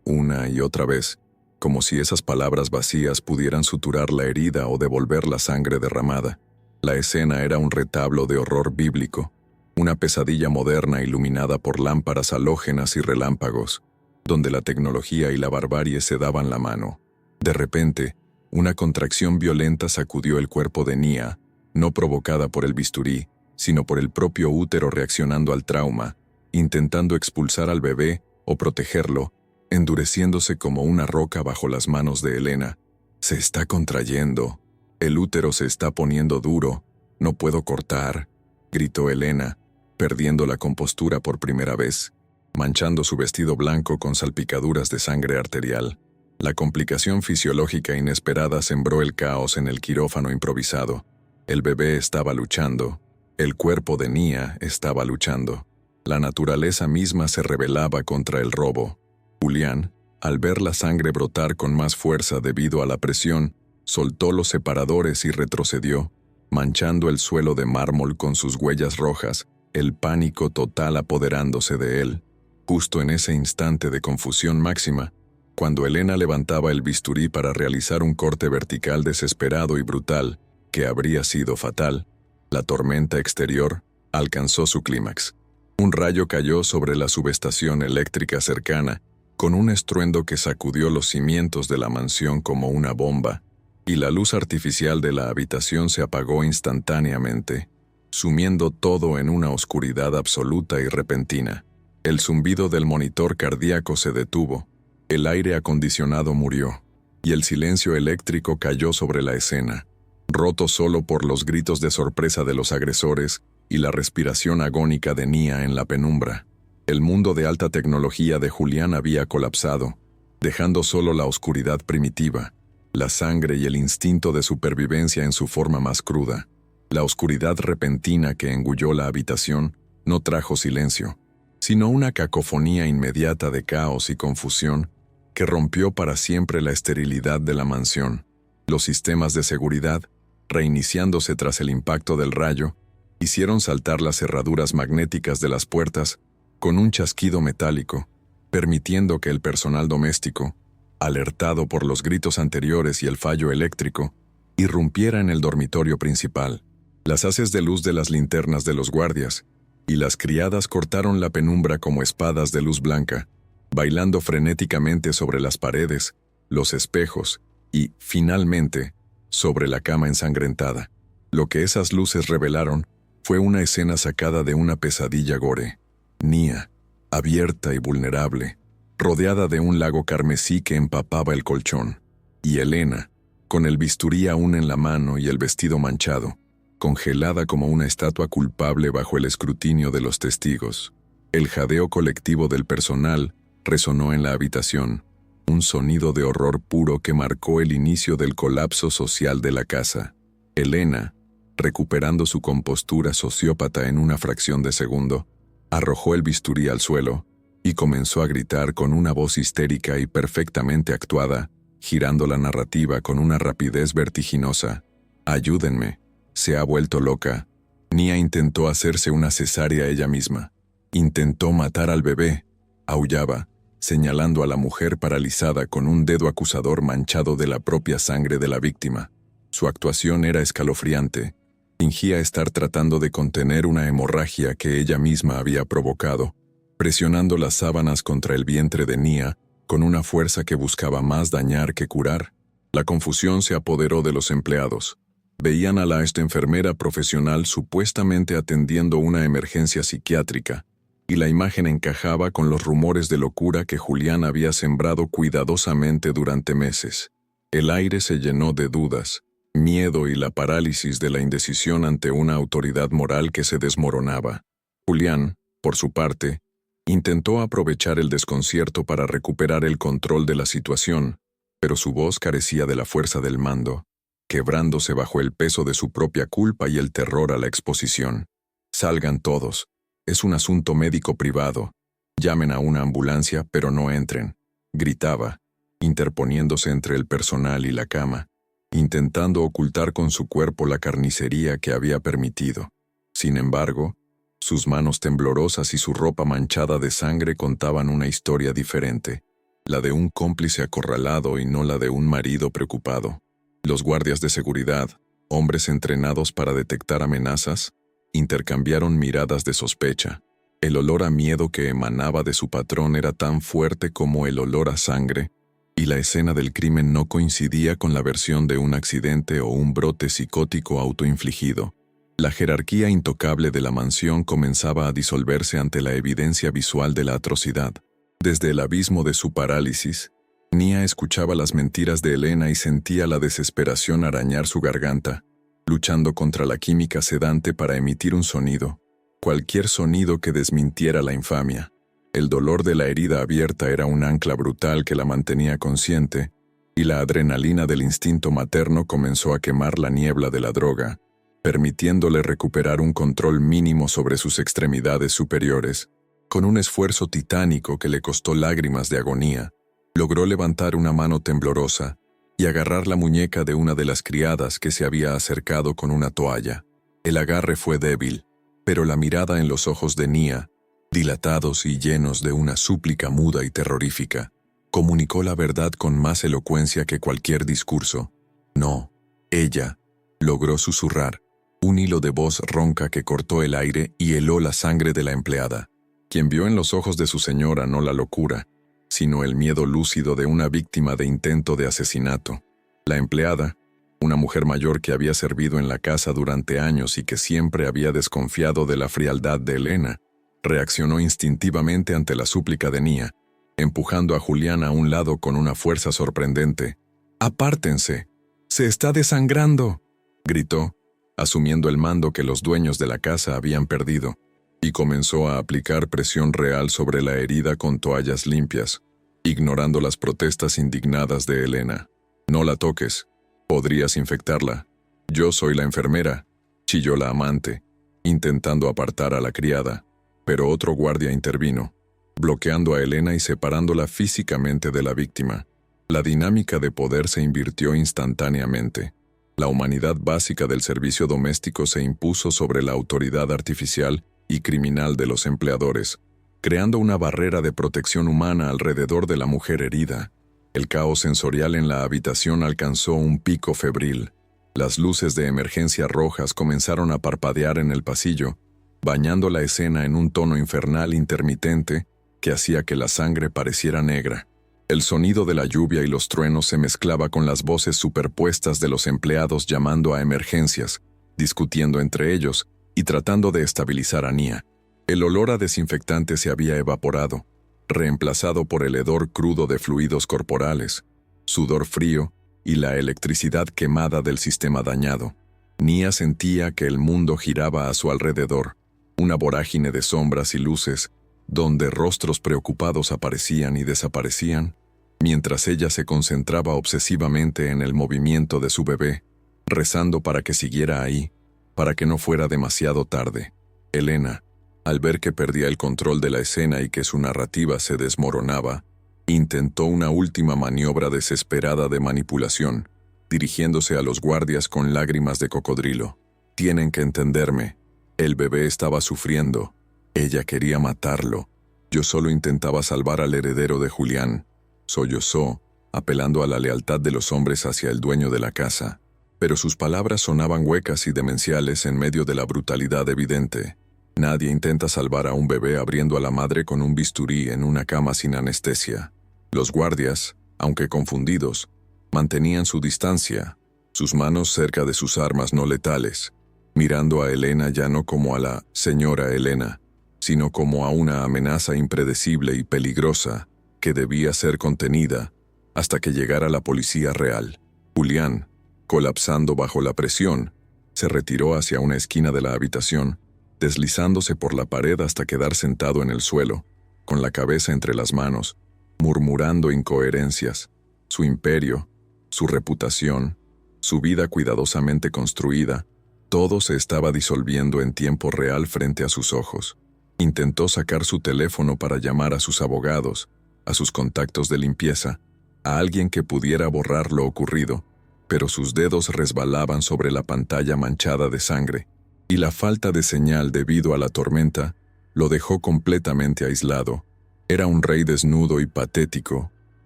una y otra vez, como si esas palabras vacías pudieran suturar la herida o devolver la sangre derramada. La escena era un retablo de horror bíblico, una pesadilla moderna iluminada por lámparas halógenas y relámpagos, donde la tecnología y la barbarie se daban la mano. De repente, una contracción violenta sacudió el cuerpo de Nia, no provocada por el bisturí, sino por el propio útero reaccionando al trauma, intentando expulsar al bebé o protegerlo, endureciéndose como una roca bajo las manos de Helena. «Se está contrayendo. El útero se está poniendo duro. No puedo cortar», gritó Helena, perdiendo la compostura por primera vez, manchando su vestido blanco con salpicaduras de sangre arterial. La complicación fisiológica inesperada sembró el caos en el quirófano improvisado. El bebé estaba luchando. El cuerpo de Nia estaba luchando. La naturaleza misma se rebelaba contra el robo. Julián, al ver la sangre brotar con más fuerza debido a la presión, soltó los separadores y retrocedió, manchando el suelo de mármol con sus huellas rojas, el pánico total apoderándose de él. Justo en ese instante de confusión máxima, cuando Elena levantaba el bisturí para realizar un corte vertical desesperado y brutal, que habría sido fatal, la tormenta exterior alcanzó su clímax. Un rayo cayó sobre la subestación eléctrica cercana, con un estruendo que sacudió los cimientos de la mansión como una bomba, y la luz artificial de la habitación se apagó instantáneamente, sumiendo todo en una oscuridad absoluta y repentina. El zumbido del monitor cardíaco se detuvo, el aire acondicionado murió, y el silencio eléctrico cayó sobre la escena, roto solo por los gritos de sorpresa de los agresores y la respiración agónica de Nia en la penumbra. El mundo de alta tecnología de Julián había colapsado, dejando solo la oscuridad primitiva, la sangre y el instinto de supervivencia en su forma más cruda. La oscuridad repentina que engulló la habitación no trajo silencio, sino una cacofonía inmediata de caos y confusión que rompió para siempre la esterilidad de la mansión. Los sistemas de seguridad, reiniciándose tras el impacto del rayo, hicieron saltar las cerraduras magnéticas de las puertas con un chasquido metálico, permitiendo que el personal doméstico, alertado por los gritos anteriores y el fallo eléctrico, irrumpiera en el dormitorio principal. Las haces de luz de las linternas de los guardias y las criadas cortaron la penumbra como espadas de luz blanca, bailando frenéticamente sobre las paredes, los espejos y, finalmente, sobre la cama ensangrentada. Lo que esas luces revelaron fue una escena sacada de una pesadilla gore. Nia, abierta y vulnerable, rodeada de un lago carmesí que empapaba el colchón, y Elena, con el bisturí aún en la mano y el vestido manchado, congelada como una estatua culpable bajo el escrutinio de los testigos. El jadeo colectivo del personal resonó en la habitación, un sonido de horror puro que marcó el inicio del colapso social de la casa. Elena, recuperando su compostura sociópata en una fracción de segundo, arrojó el bisturí al suelo y comenzó a gritar con una voz histérica y perfectamente actuada, girando la narrativa con una rapidez vertiginosa. «Ayúdenme, se ha vuelto loca». Nia intentó hacerse una cesárea ella misma. Intentó matar al bebé. Aullaba, señalando a la mujer paralizada con un dedo acusador manchado de la propia sangre de la víctima. Su actuación era escalofriante. Fingía estar tratando de contener una hemorragia que ella misma había provocado, presionando las sábanas contra el vientre de Nia con una fuerza que buscaba más dañar que curar. La confusión se apoderó de los empleados. Veían a la enfermera profesional supuestamente atendiendo una emergencia psiquiátrica, y la imagen encajaba con los rumores de locura que Julián había sembrado cuidadosamente durante meses. El aire se llenó de dudas, miedo y la parálisis de la indecisión ante una autoridad moral que se desmoronaba. Julián, por su parte, intentó aprovechar el desconcierto para recuperar el control de la situación, pero su voz carecía de la fuerza del mando, quebrándose bajo el peso de su propia culpa y el terror a la exposición. «Salgan todos. Es un asunto médico privado. Llamen a una ambulancia, pero no entren», gritaba, interponiéndose entre el personal y la cama, intentando ocultar con su cuerpo la carnicería que había permitido. Sin embargo, sus manos temblorosas y su ropa manchada de sangre contaban una historia diferente, la de un cómplice acorralado y no la de un marido preocupado. Los guardias de seguridad, hombres entrenados para detectar amenazas, intercambiaron miradas de sospecha. El olor a miedo que emanaba de su patrón era tan fuerte como el olor a sangre, y la escena del crimen no coincidía con la versión de un accidente o un brote psicótico autoinfligido. La jerarquía intocable de la mansión comenzaba a disolverse ante la evidencia visual de la atrocidad. Desde el abismo de su parálisis, Nia escuchaba las mentiras de Elena y sentía la desesperación arañar su garganta, luchando contra la química sedante para emitir un sonido, cualquier sonido que desmintiera la infamia. El dolor de la herida abierta era un ancla brutal que la mantenía consciente, y la adrenalina del instinto materno comenzó a quemar la niebla de la droga, permitiéndole recuperar un control mínimo sobre sus extremidades superiores. Con un esfuerzo titánico que le costó lágrimas de agonía, logró levantar una mano temblorosa y agarrar la muñeca de una de las criadas que se había acercado con una toalla. El agarre fue débil, pero la mirada en los ojos de Nia, dilatados y llenos de una súplica muda y terrorífica, comunicó la verdad con más elocuencia que cualquier discurso. No, ella, logró susurrar, un hilo de voz ronca que cortó el aire y heló la sangre de la empleada, quien vio en los ojos de su señora no la locura, sino el miedo lúcido de una víctima de intento de asesinato. La empleada, una mujer mayor que había servido en la casa durante años y que siempre había desconfiado de la frialdad de Elena, reaccionó instintivamente ante la súplica de Nia, empujando a Julián a un lado con una fuerza sorprendente. «¡Apártense! ¡Se está desangrando!», gritó, asumiendo el mando que los dueños de la casa habían perdido, y comenzó a aplicar presión real sobre la herida con toallas limpias, ignorando las protestas indignadas de Elena. «No la toques. Podrías infectarla. Yo soy la enfermera», chilló la amante, intentando apartar a la criada, pero otro guardia intervino, bloqueando a Elena y separándola físicamente de la víctima. La dinámica de poder se invirtió instantáneamente. La humanidad básica del servicio doméstico se impuso sobre la autoridad artificial y criminal de los empleadores, creando una barrera de protección humana alrededor de la mujer herida. El caos sensorial en la habitación alcanzó un pico febril. Las luces de emergencia rojas comenzaron a parpadear en el pasillo, bañando la escena en un tono infernal intermitente que hacía que la sangre pareciera negra. El sonido de la lluvia y los truenos se mezclaba con las voces superpuestas de los empleados llamando a emergencias, discutiendo entre ellos y tratando de estabilizar a Nia. El olor a desinfectante se había evaporado, reemplazado por el hedor crudo de fluidos corporales, sudor frío y la electricidad quemada del sistema dañado. Nia sentía que el mundo giraba a su alrededor, una vorágine de sombras y luces, donde rostros preocupados aparecían y desaparecían, mientras ella se concentraba obsesivamente en el movimiento de su bebé, rezando para que siguiera ahí, para que no fuera demasiado tarde. Elena, al ver que perdía el control de la escena y que su narrativa se desmoronaba, intentó una última maniobra desesperada de manipulación, dirigiéndose a los guardias con lágrimas de cocodrilo. «Tienen que entenderme. El bebé estaba sufriendo. Ella quería matarlo. Yo solo intentaba salvar al heredero de Julián», sollozó, apelando a la lealtad de los hombres hacia el dueño de la casa. Pero sus palabras sonaban huecas y demenciales en medio de la brutalidad evidente. Nadie intenta salvar a un bebé abriendo a la madre con un bisturí en una cama sin anestesia. Los guardias, aunque confundidos, mantenían su distancia, sus manos cerca de sus armas no letales, mirando a Elena ya no como a la señora Elena, sino como a una amenaza impredecible y peligrosa que debía ser contenida hasta que llegara la policía real. Julián, colapsando bajo la presión, se retiró hacia una esquina de la habitación, deslizándose por la pared hasta quedar sentado en el suelo, con la cabeza entre las manos, murmurando incoherencias. Su imperio, su reputación, su vida cuidadosamente construida, todo se estaba disolviendo en tiempo real frente a sus ojos. Intentó sacar su teléfono para llamar a sus abogados, a sus contactos de limpieza, a alguien que pudiera borrar lo ocurrido, pero sus dedos resbalaban sobre la pantalla manchada de sangre, y la falta de señal debido a la tormenta lo dejó completamente aislado. Era un rey desnudo y patético,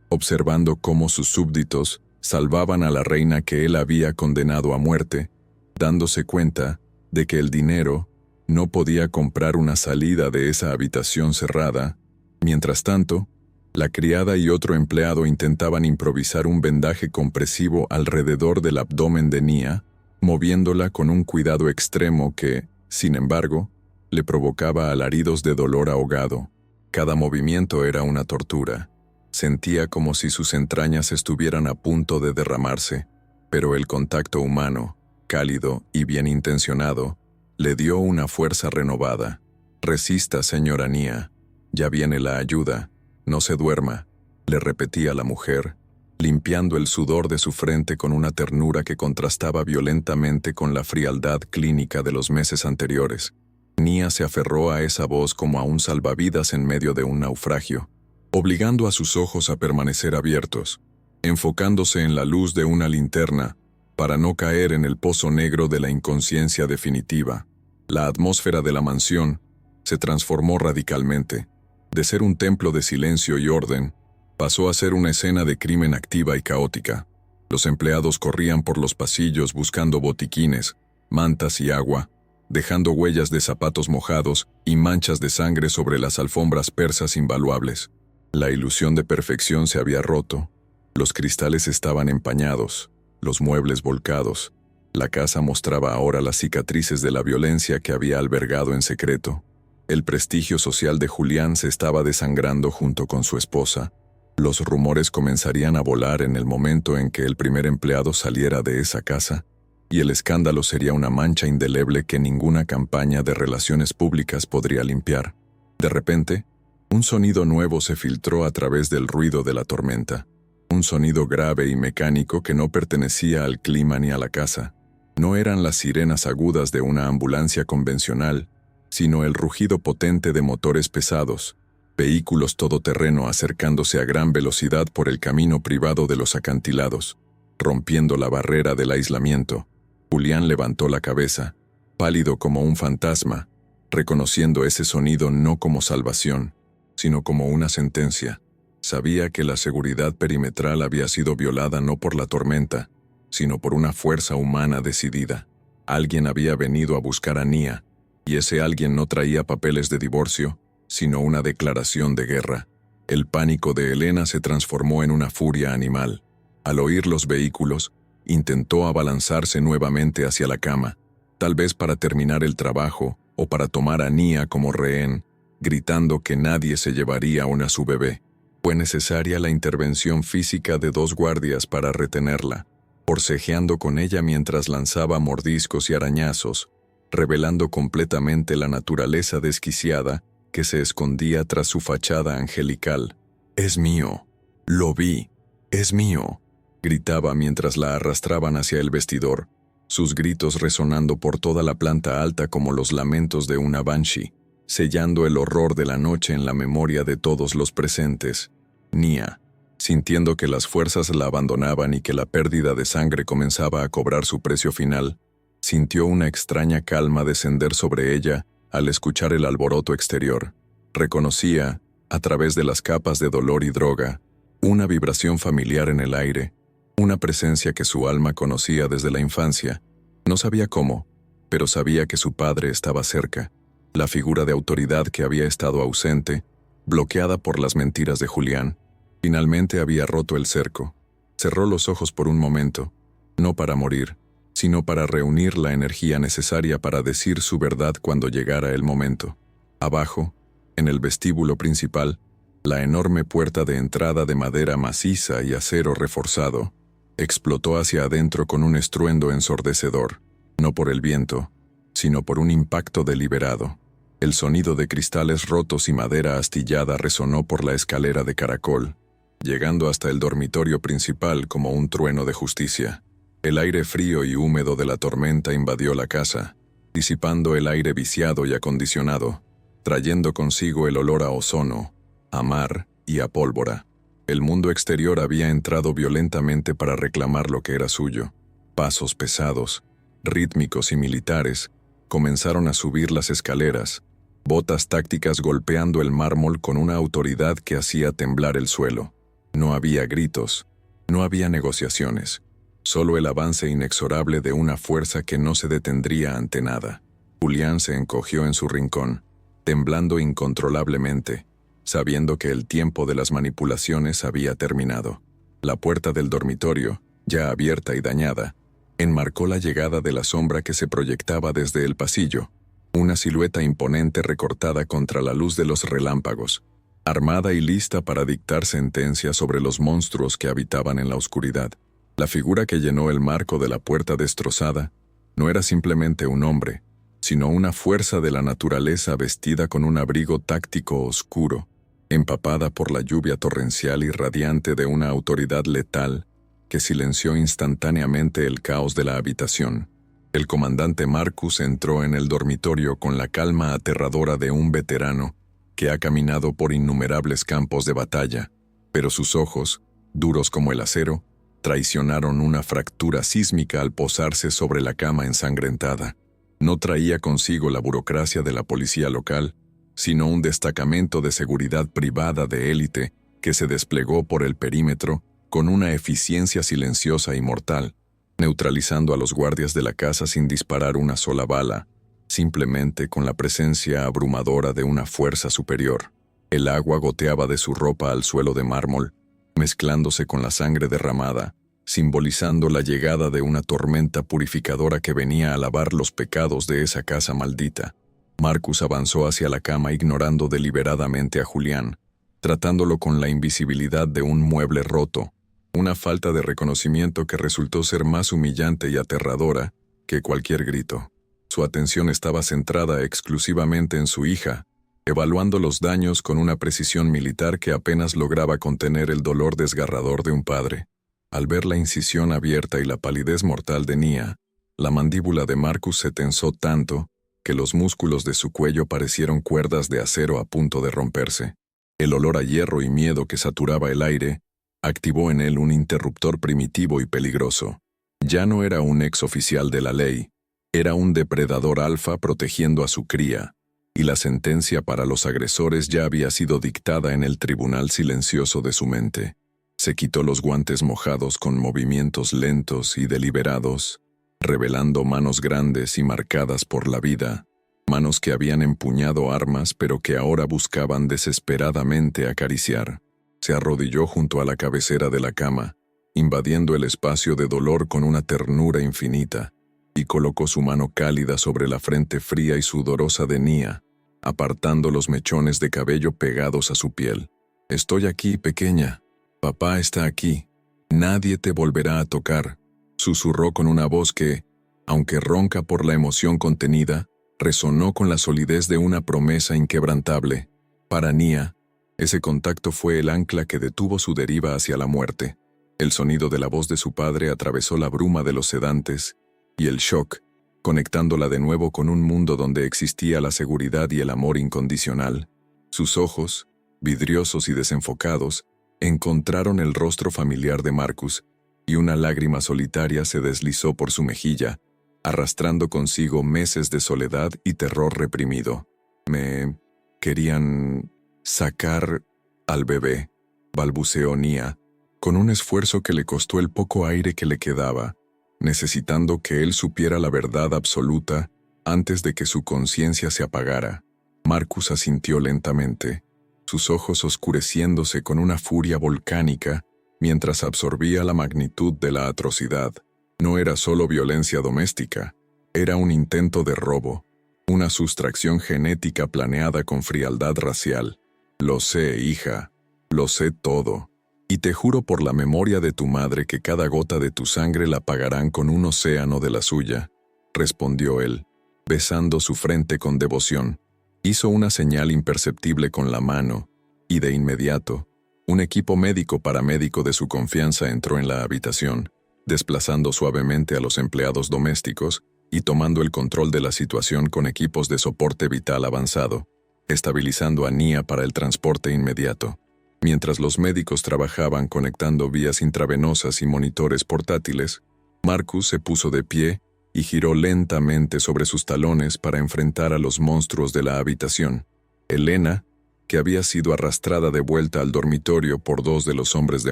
observando cómo sus súbditos salvaban a la reina que él había condenado a muerte, dándose cuenta de que el dinero no podía comprar una salida de esa habitación cerrada. Mientras tanto, la criada y otro empleado intentaban improvisar un vendaje compresivo alrededor del abdomen de Nia, moviéndola con un cuidado extremo que, sin embargo, le provocaba alaridos de dolor ahogado. Cada movimiento era una tortura. Sentía como si sus entrañas estuvieran a punto de derramarse, pero el contacto humano, cálido y bien intencionado, le dio una fuerza renovada. «Resista, señora Nia. Ya viene la ayuda. No se duerma», le repetía la mujer, limpiando el sudor de su frente con una ternura que contrastaba violentamente con la frialdad clínica de los meses anteriores. Nia se aferró a esa voz como a un salvavidas en medio de un naufragio, obligando a sus ojos a permanecer abiertos. enfocándose en la luz de una linterna, para no caer en el pozo negro de la inconsciencia definitiva. La atmósfera de la mansión se transformó radicalmente. De ser un templo de silencio y orden, pasó a ser una escena de crimen activa y caótica. Los empleados corrían por los pasillos buscando botiquines, mantas y agua, dejando huellas de zapatos mojados y manchas de sangre sobre las alfombras persas invaluables. La ilusión de perfección se había roto. Los cristales estaban empañados, los muebles volcados. La casa mostraba ahora las cicatrices de la violencia que había albergado en secreto. El prestigio social de Julián se estaba desangrando junto con su esposa. Los rumores comenzarían a volar en el momento en que el primer empleado saliera de esa casa, y el escándalo sería una mancha indeleble que ninguna campaña de relaciones públicas podría limpiar. De repente, un sonido nuevo se filtró a través del ruido de la tormenta. Un sonido grave y mecánico que no pertenecía al clima ni a la casa. No eran las sirenas agudas de una ambulancia convencional, sino el rugido potente de motores pesados, vehículos todoterreno acercándose a gran velocidad por el camino privado de los acantilados, rompiendo la barrera del aislamiento. Julián levantó la cabeza, pálido como un fantasma, reconociendo ese sonido no como salvación, sino como una sentencia. Sabía que la seguridad perimetral había sido violada no por la tormenta, sino por una fuerza humana decidida. Alguien había venido a buscar a Nia, y ese alguien no traía papeles de divorcio, sino una declaración de guerra. El pánico de Elena se transformó en una furia animal. Al oír los vehículos, intentó abalanzarse nuevamente hacia la cama, tal vez para terminar el trabajo o para tomar a Nia como rehén, gritando que nadie se llevaría aún a su bebé. Fue necesaria la intervención física de 2 guardias para retenerla, forcejeando con ella mientras lanzaba mordiscos y arañazos, revelando completamente la naturaleza desquiciada que se escondía tras su fachada angelical. «Es mío. Lo vi. Es mío», gritaba mientras la arrastraban hacia el vestidor, sus gritos resonando por toda la planta alta como los lamentos de una banshee, sellando el horror de la noche en la memoria de todos los presentes. Nia, sintiendo que las fuerzas la abandonaban y que la pérdida de sangre comenzaba a cobrar su precio final, sintió una extraña calma descender sobre ella al escuchar el alboroto exterior. Reconocía, a través de las capas de dolor y droga, una vibración familiar en el aire, una presencia que su alma conocía desde la infancia. No sabía cómo, pero sabía que su padre estaba cerca, la figura de autoridad que había estado ausente, bloqueada por las mentiras de Julián. Finalmente había roto el cerco. Cerró los ojos por un momento, no para morir, sino para reunir la energía necesaria para decir su verdad cuando llegara el momento. Abajo, en el vestíbulo principal, la enorme puerta de entrada de madera maciza y acero reforzado explotó hacia adentro con un estruendo ensordecedor, no por el viento, sino por un impacto deliberado. El sonido de cristales rotos y madera astillada resonó por la escalera de caracol, llegando hasta el dormitorio principal como un trueno de justicia. El aire frío y húmedo de la tormenta invadió la casa, disipando el aire viciado y acondicionado, trayendo consigo el olor a ozono, a mar y a pólvora. El mundo exterior había entrado violentamente para reclamar lo que era suyo. Pasos pesados, rítmicos y militares, comenzaron a subir las escaleras, botas tácticas golpeando el mármol con una autoridad que hacía temblar el suelo. No había gritos, no había negociaciones, solo el avance inexorable de una fuerza que no se detendría ante nada. Julián se encogió en su rincón, temblando incontrolablemente, sabiendo que el tiempo de las manipulaciones había terminado. La puerta del dormitorio, ya abierta y dañada, enmarcó la llegada de la sombra que se proyectaba desde el pasillo, una silueta imponente recortada contra la luz de los relámpagos, armada y lista para dictar sentencia sobre los monstruos que habitaban en la oscuridad. La figura que llenó el marco de la puerta destrozada no era simplemente un hombre, sino una fuerza de la naturaleza vestida con un abrigo táctico oscuro, empapada por la lluvia torrencial y radiante de una autoridad letal que silenció instantáneamente el caos de la habitación. El comandante Marcus entró en el dormitorio con la calma aterradora de un veterano que ha caminado por innumerables campos de batalla, pero sus ojos, duros como el acero, traicionaron una fractura sísmica al posarse sobre la cama ensangrentada. No traía consigo la burocracia de la policía local, sino un destacamento de seguridad privada de élite que se desplegó por el perímetro con una eficiencia silenciosa y mortal, neutralizando a los guardias de la casa sin disparar una sola bala, simplemente con la presencia abrumadora de una fuerza superior. El agua goteaba de su ropa al suelo de mármol, mezclándose con la sangre derramada, simbolizando la llegada de una tormenta purificadora que venía a lavar los pecados de esa casa maldita. Marcus avanzó hacia la cama ignorando deliberadamente a Julián, tratándolo con la invisibilidad de un mueble roto, una falta de reconocimiento que resultó ser más humillante y aterradora que cualquier grito. Su atención estaba centrada exclusivamente en su hija, evaluando los daños con una precisión militar que apenas lograba contener el dolor desgarrador de un padre. Al ver la incisión abierta y la palidez mortal de Nia, la mandíbula de Marcus se tensó tanto que los músculos de su cuello parecieron cuerdas de acero a punto de romperse. El olor a hierro y miedo que saturaba el aire activó en él un interruptor primitivo y peligroso. Ya no era un exoficial de la ley, era un depredador alfa protegiendo a su cría, y la sentencia para los agresores ya había sido dictada en el tribunal silencioso de su mente. Se quitó los guantes mojados con movimientos lentos y deliberados, revelando manos grandes y marcadas por la vida, manos que habían empuñado armas pero que ahora buscaban desesperadamente acariciar. Se arrodilló junto a la cabecera de la cama, invadiendo el espacio de dolor con una ternura infinita, y colocó su mano cálida sobre la frente fría y sudorosa de Nia, apartando los mechones de cabello pegados a su piel. «Estoy aquí, pequeña. Papá está aquí. Nadie te volverá a tocar», susurró con una voz que, aunque ronca por la emoción contenida, resonó con la solidez de una promesa inquebrantable. Para Nia, ese contacto fue el ancla que detuvo su deriva hacia la muerte. El sonido de la voz de su padre atravesó la bruma de los sedantes, y el shock, conectándola de nuevo con un mundo donde existía la seguridad y el amor incondicional. Sus ojos, vidriosos y desenfocados, encontraron el rostro familiar de Marcus, y una lágrima solitaria se deslizó por su mejilla, arrastrando consigo meses de soledad y terror reprimido. «Me querían sacar al bebé», balbuceó Nia, con un esfuerzo que le costó el poco aire que le quedaba, necesitando que él supiera la verdad absoluta antes de que su conciencia se apagara. Marcus asintió lentamente, sus ojos oscureciéndose con una furia volcánica mientras absorbía la magnitud de la atrocidad. No era solo violencia doméstica, era un intento de robo, una sustracción genética planeada con frialdad racial. «Lo sé, hija, lo sé todo. Y te juro por la memoria de tu madre que cada gota de tu sangre la pagarán con un océano de la suya», respondió él, besando su frente con devoción. Hizo una señal imperceptible con la mano, y de inmediato, un equipo médico-paramédico de su confianza entró en la habitación, desplazando suavemente a los empleados domésticos y tomando el control de la situación con equipos de soporte vital avanzado, estabilizando a Nia para el transporte inmediato. Mientras los médicos trabajaban conectando vías intravenosas y monitores portátiles, Marcus se puso de pie y giró lentamente sobre sus talones para enfrentar a los monstruos de la habitación. Elena, que había sido arrastrada de vuelta al dormitorio por dos de los hombres de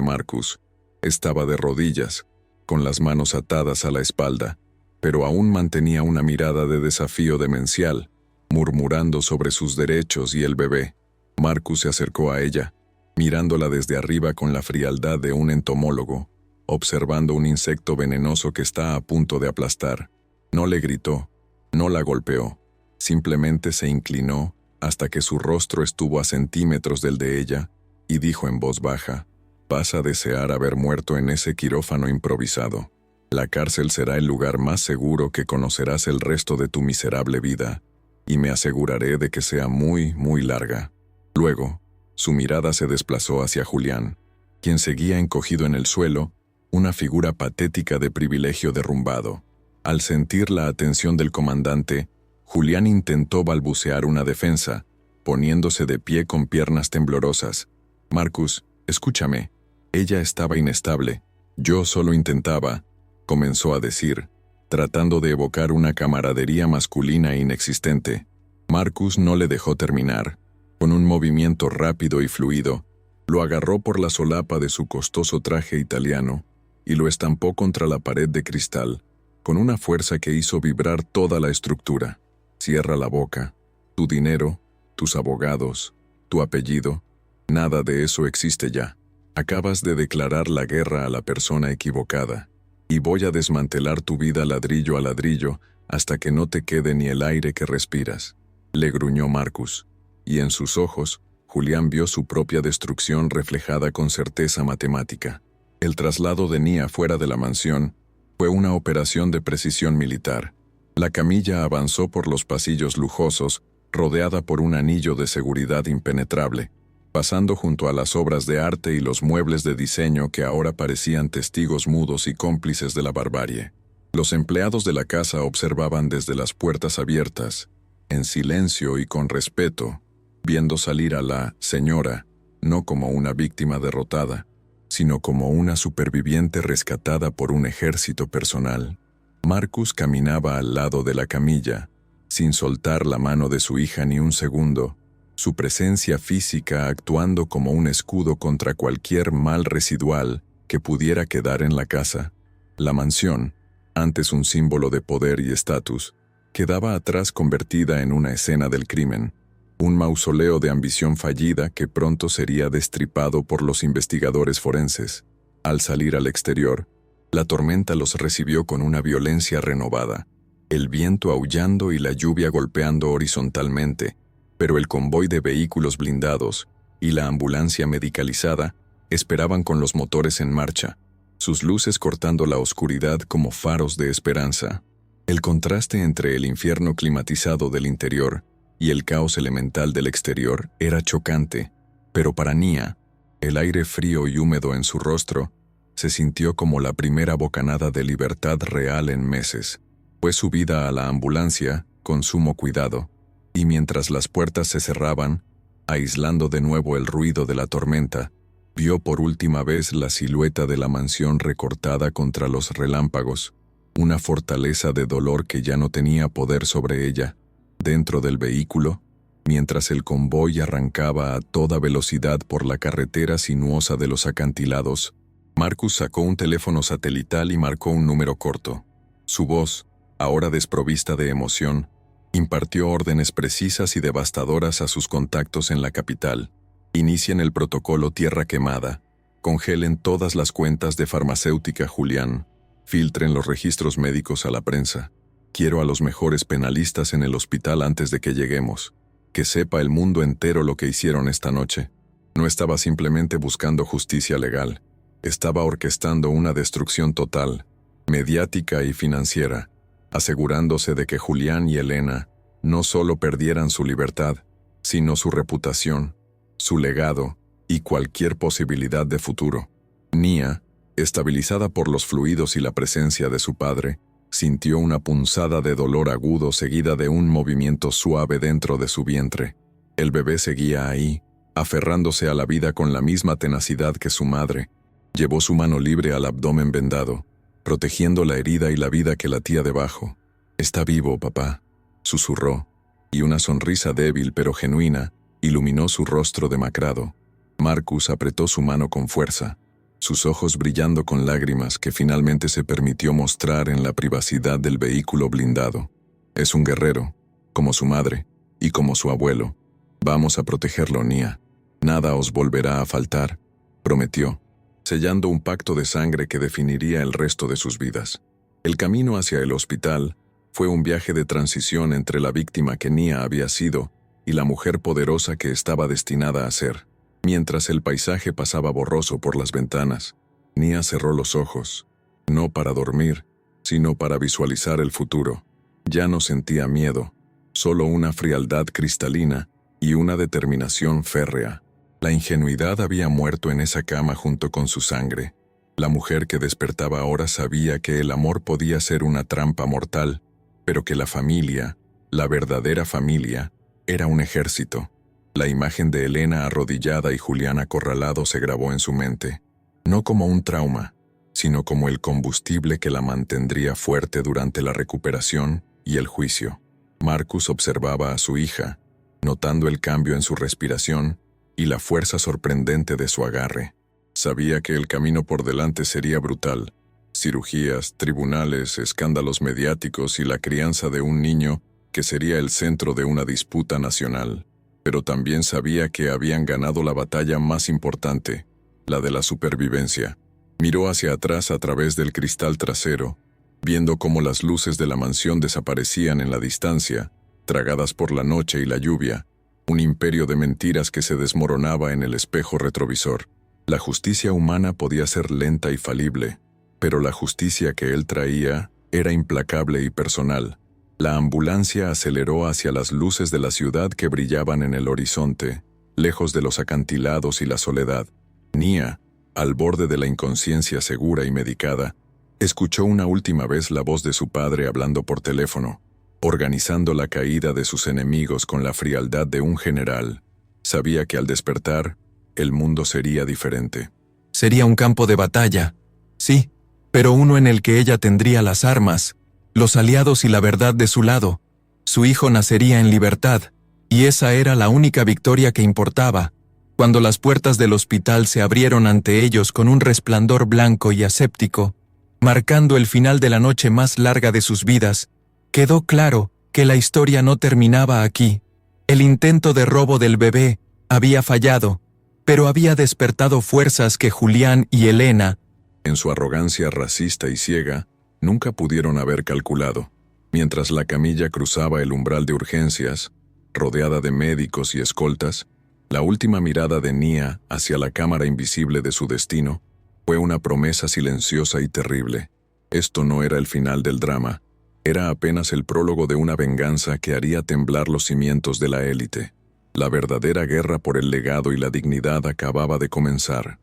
Marcus, estaba de rodillas, con las manos atadas a la espalda, pero aún mantenía una mirada de desafío demencial, murmurando sobre sus derechos y el bebé. Marcus se acercó a ella, mirándola desde arriba con la frialdad de un entomólogo, observando un insecto venenoso que está a punto de aplastar. No le gritó, no la golpeó, simplemente se inclinó hasta que su rostro estuvo a centímetros del de ella, y dijo en voz baja: «Vas a desear haber muerto en ese quirófano improvisado. La cárcel será el lugar más seguro que conocerás el resto de tu miserable vida, y me aseguraré de que sea muy, muy larga». Luego, su mirada se desplazó hacia Julián, quien seguía encogido en el suelo, una figura patética de privilegio derrumbado. Al sentir la atención del comandante, Julián intentó balbucear una defensa, poniéndose de pie con piernas temblorosas. «Marcus, escúchame. Ella estaba inestable. Yo solo intentaba, comenzó a decir, tratando de evocar una camaradería masculina inexistente. Marcus no le dejó terminar. Con un movimiento rápido y fluido, lo agarró por la solapa de su costoso traje italiano y lo estampó contra la pared de cristal, con una fuerza que hizo vibrar toda la estructura. Cierra la boca. Tu dinero, tus abogados, tu apellido, nada de eso existe ya. Acabas de declarar la guerra a la persona equivocada, y voy a desmantelar tu vida ladrillo a ladrillo hasta que no te quede ni el aire que respiras. Le gruñó Marcus, y en sus ojos, Julián vio su propia destrucción reflejada con certeza matemática. El traslado de Nia fuera de la mansión fue una operación de precisión militar. La camilla avanzó por los pasillos lujosos, rodeada por un anillo de seguridad impenetrable, pasando junto a las obras de arte y los muebles de diseño que ahora parecían testigos mudos y cómplices de la barbarie. Los empleados de la casa observaban desde las puertas abiertas, en silencio y con respeto, viendo salir a la señora, no como una víctima derrotada, sino como una superviviente rescatada por un ejército personal. Marcus caminaba al lado de la camilla, sin soltar la mano de su hija ni un segundo, su presencia física actuando como un escudo contra cualquier mal residual que pudiera quedar en la casa. La mansión, antes un símbolo de poder y estatus, quedaba atrás convertida en una escena del crimen, un mausoleo de ambición fallida que pronto sería destripado por los investigadores forenses. Al salir al exterior, la tormenta los recibió con una violencia renovada, el viento aullando y la lluvia golpeando horizontalmente, pero el convoy de vehículos blindados y la ambulancia medicalizada esperaban con los motores en marcha, sus luces cortando la oscuridad como faros de esperanza. El contraste entre el infierno climatizado del interior y el caos elemental del exterior era chocante, pero para Nia, el aire frío y húmedo en su rostro se sintió como la primera bocanada de libertad real en meses. Fue subida a la ambulancia con sumo cuidado, y mientras las puertas se cerraban, aislando de nuevo el ruido de la tormenta, vio por última vez la silueta de la mansión recortada contra los relámpagos, una fortaleza de dolor que ya no tenía poder sobre ella. Dentro del vehículo, mientras el convoy arrancaba a toda velocidad por la carretera sinuosa de los acantilados, Marcus sacó un teléfono satelital y marcó un número corto. Su voz, ahora desprovista de emoción, impartió órdenes precisas y devastadoras a sus contactos en la capital. Inicien el protocolo Tierra Quemada. Congelen todas las cuentas de farmacéutica Julián. Filtren los registros médicos a la prensa. Quiero a los mejores penalistas en el hospital antes de que lleguemos. Que sepa el mundo entero lo que hicieron esta noche. No estaba simplemente buscando justicia legal. Estaba orquestando una destrucción total, mediática y financiera, asegurándose de que Julián y Elena no solo perdieran su libertad, sino su reputación, su legado y cualquier posibilidad de futuro. Nia, estabilizada por los fluidos y la presencia de su padre, sintió una punzada de dolor agudo seguida de un movimiento suave dentro de su vientre. El bebé seguía ahí, aferrándose a la vida con la misma tenacidad que su madre. Llevó su mano libre al abdomen vendado, protegiendo la herida y la vida que latía debajo. «Está vivo, papá», susurró, y una sonrisa débil pero genuina iluminó su rostro demacrado. Marcus apretó su mano con fuerza, sus ojos brillando con lágrimas que finalmente se permitió mostrar en la privacidad del vehículo blindado. «Es un guerrero, como su madre y como su abuelo. Vamos a protegerlo, Nia. Nada os volverá a faltar», prometió, sellando un pacto de sangre que definiría el resto de sus vidas. El camino hacia el hospital fue un viaje de transición entre la víctima que Nia había sido y la mujer poderosa que estaba destinada a ser. Mientras el paisaje pasaba borroso por las ventanas, Nia cerró los ojos, no para dormir, sino para visualizar el futuro. Ya no sentía miedo, solo una frialdad cristalina y una determinación férrea. La ingenuidad había muerto en esa cama junto con su sangre. La mujer que despertaba ahora sabía que el amor podía ser una trampa mortal, pero que la familia, la verdadera familia, era un ejército. La imagen de Elena arrodillada y Julián acorralado se grabó en su mente. no como un trauma, sino como el combustible que la mantendría fuerte durante la recuperación y el juicio. Marcus observaba a su hija, notando el cambio en su respiración y la fuerza sorprendente de su agarre. Sabía que el camino por delante sería brutal: cirugías, tribunales, escándalos mediáticos y la crianza de un niño que sería el centro de una disputa nacional. Pero también sabía que habían ganado la batalla más importante, la de la supervivencia. Miró hacia atrás a través del cristal trasero, viendo cómo las luces de la mansión desaparecían en la distancia, tragadas por la noche y la lluvia, un imperio de mentiras que se desmoronaba en el espejo retrovisor. La justicia humana podía ser lenta y falible, pero la justicia que él traía era implacable y personal. La ambulancia aceleró hacia las luces de la ciudad que brillaban en el horizonte, lejos de los acantilados y la soledad. Nia, al borde de la inconsciencia segura y medicada, escuchó una última vez la voz de su padre hablando por teléfono, organizando la caída de sus enemigos con la frialdad de un general. Sabía que al despertar, el mundo sería diferente. Sería un campo de batalla, sí, pero uno en el que ella tendría las armas, los aliados y la verdad de su lado. Su hijo nacería en libertad, y esa era la única victoria que importaba. Cuando las puertas del hospital se abrieron ante ellos con un resplandor blanco y aséptico, marcando el final de la noche más larga de sus vidas, quedó claro que la historia no terminaba aquí. El intento de robo del bebé había fallado, pero había despertado fuerzas que Julián y Elena, en su arrogancia racista y ciega, nunca pudieron haber calculado. Mientras la camilla cruzaba el umbral de urgencias, rodeada de médicos y escoltas, la última mirada de Nia hacia la cámara invisible de su destino fue una promesa silenciosa y terrible. Esto no era el final del drama, era apenas el prólogo de una venganza que haría temblar los cimientos de la élite. La verdadera guerra por el legado y la dignidad acababa de comenzar.